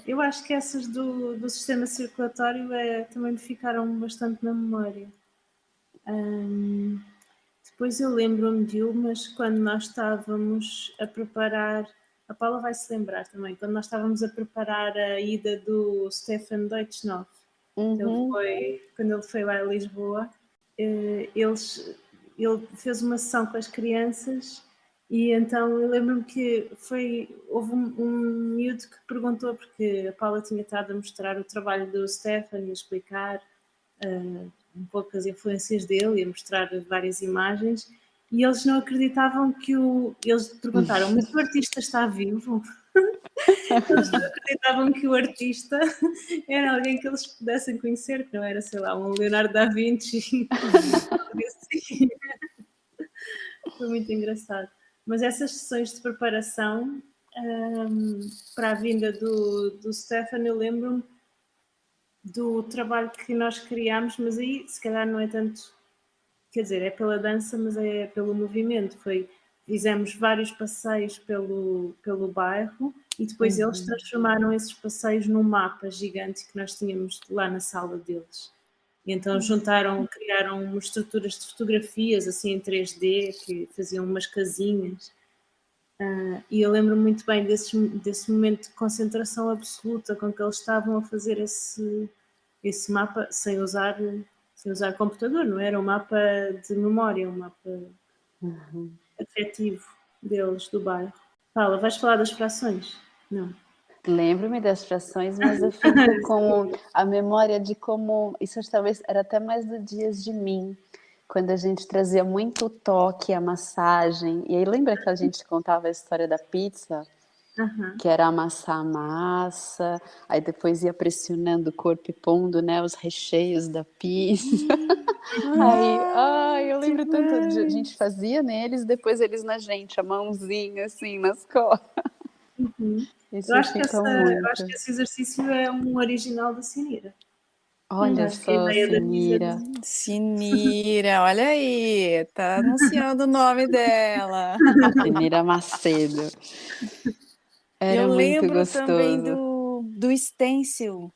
Eu acho que essas do sistema circulatório também me ficaram bastante na memória. Depois eu lembro-me de umas quando nós estávamos a preparar, a Paula vai se lembrar também, quando nós estávamos a preparar a ida do Stefan Deutschnoff. Quando ele foi lá a Lisboa, ele fez uma sessão com as crianças, e então eu lembro-me que houve um miúdo que perguntou, porque a Paula tinha estado a mostrar o trabalho do Stefan e a explicar um pouco as influências dele e a mostrar várias imagens, e eles não acreditavam eles perguntaram, mas o artista está vivo? Eles não acreditavam que o artista era alguém que eles pudessem conhecer, que não era, sei lá, um Leonardo da Vinci. Foi muito engraçado. Mas essas sessões de preparação para a vinda do Stefan, eu lembro-me do trabalho que nós criámos, mas aí se calhar não é tanto, quer dizer, é pela dança, mas é pelo movimento. Fizemos vários passeios pelo bairro, e depois eles transformaram esses passeios num mapa gigante que nós tínhamos lá na sala deles. E então criaram estruturas de fotografias assim em 3D, que faziam umas casinhas. E eu lembro muito bem desse momento de concentração absoluta com que eles estavam a fazer esse mapa sem usar computador, não era um mapa de memória, um mapa afetivo deles, do bairro. Paula, vais falar das frações? Não. Lembro-me das frações, mas eu fico com a memória de como... Isso talvez era até mais do Dias de Mim, quando a gente trazia muito o toque, a massagem. E aí lembra que a gente contava a história da pizza? Aham. que era amassar a massa, aí depois ia pressionando o corpo e pondo, né, os recheios da pizza. Aí, eu que lembro tanto de a demais. gente fazia neles, depois eles na gente, a mãozinha assim nas costas. Uhum. Isso fica Eu acho muito. que esse exercício é um original da Cineira. Olha Acho que a só, ideia da pizza Senira. Sinira, olha aí, tá anunciando o nome dela. Senira Macedo. Eu Era muito lembro também gostoso. do stencil,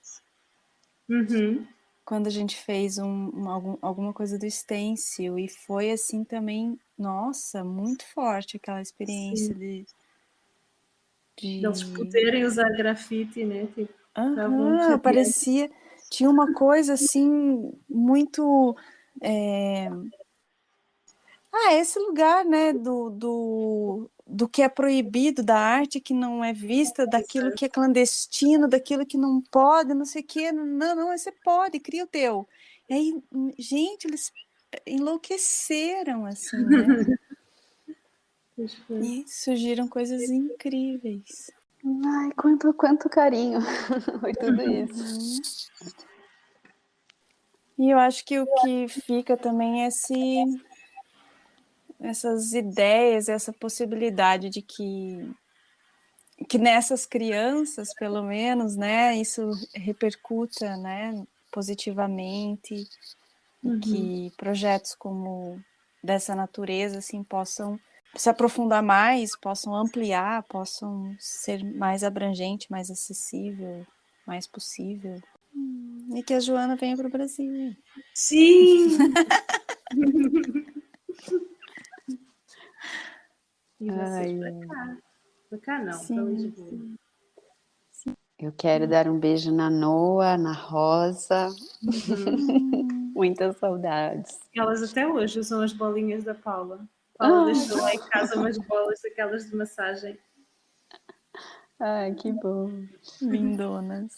Uhum. quando a gente fez alguma coisa do stencil, e foi assim também, nossa, muito forte aquela experiência Sim. de Deles poderem usar grafite, né? Tipo, estavam radiantes. parecia, tinha uma coisa assim, muito... esse lugar, né, do que é proibido, da arte que não é vista, daquilo que é clandestino, daquilo que não pode, não sei o quê. Não, você pode, cria o teu. E aí, gente, eles enlouqueceram, assim, né? Pois foi. E surgiram coisas incríveis. Ai, quanto carinho. Foi tudo isso. E eu acho que o que fica também é essas ideias, essa possibilidade de que nessas crianças, pelo menos, né, isso repercuta, né, positivamente, e que projetos como dessa natureza, assim, possam se aprofundar mais, possam ampliar, possam ser mais abrangente, mais acessível, mais possível. E que a Joana venha para o Brasil. Sim! E vocês para cá. Para cá não, para Lisboa. Eu quero dar um beijo na Noa, na Rosa. Muitas saudades. Elas até hoje usam as bolinhas da Paula. Paula deixou lá em casa umas bolas daquelas de massagem. Ai, que bom. Lindonas.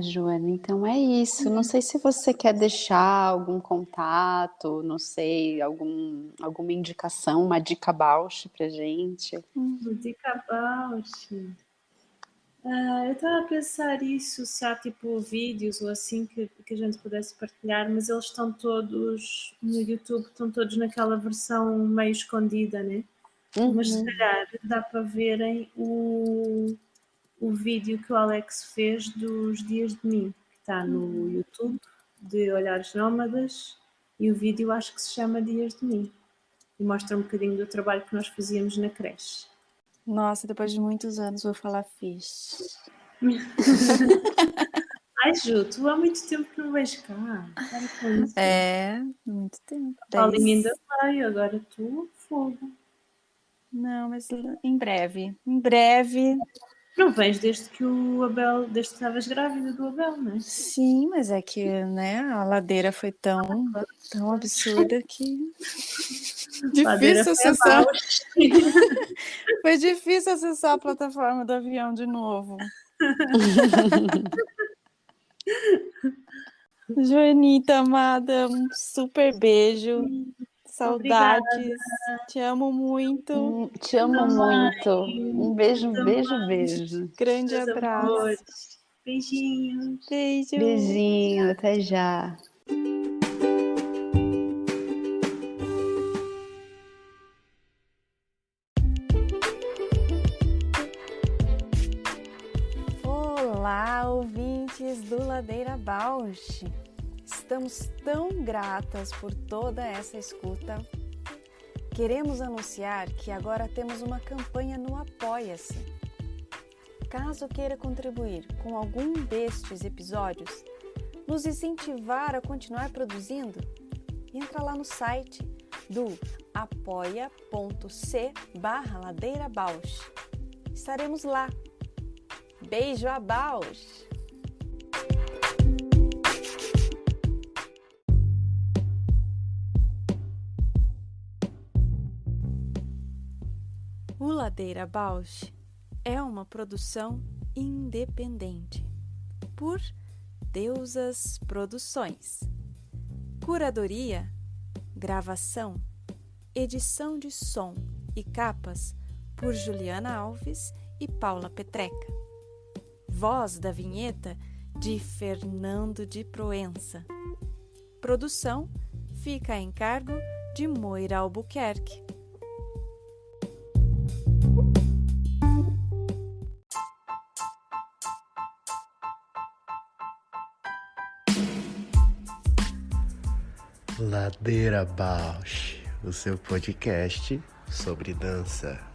Joana, então é isso. Não sei se você quer deixar algum contato, não sei, alguma indicação, uma dica Bausch pra gente. Dica Bausch. Eu estava a pensar isso, se há tipo vídeos ou assim que a gente pudesse partilhar, mas eles estão todos no YouTube, estão todos naquela versão meio escondida, né? Mas se calhar dá para verem o vídeo que o Alex fez dos Dias de Mim, que está no YouTube, de Olhares Nómadas, e o vídeo acho que se chama Dias de Mim, e mostra um bocadinho do trabalho que nós fazíamos na creche. Nossa, depois de muitos anos vou falar fixe. Ai, Ju, tu há muito tempo que não vais cá. Para com isso. Muito tempo. Paulinho ainda vai, agora tu, fogo. Não, mas em breve. Em breve. Não vens desde que desde que estavas grávida do Abel, não é? Sim, mas é que, né, a ladeira foi tão absurda que difícil acessar. Foi difícil acessar a plataforma do avião de novo. Joanita, amada, um super beijo. Saudades. Obrigada. Te amo muito. Te amo muito. Um beijo, beijo. Grande abraço. Amores. Beijinhos. Beijo. Beijinho, até já. Olá, ouvintes do Ladeira Bausch. Estamos tão gratas por toda essa escuta. Queremos anunciar que agora temos uma campanha no Apoia-se. Caso queira contribuir com algum destes episódios, nos incentivar a continuar produzindo, entra lá no site do apoia.c/ladeirabausch. Estaremos lá. Beijo a Bausch! O Ladeira Bausch é uma produção independente por Deusas Produções. Curadoria, gravação, edição de som e capas por Juliana Alves e Paula Petreca. Voz da vinheta de Fernando de Proença. Produção fica a encargo de Moira Albuquerque. Ladeira Bausch, o seu podcast sobre dança.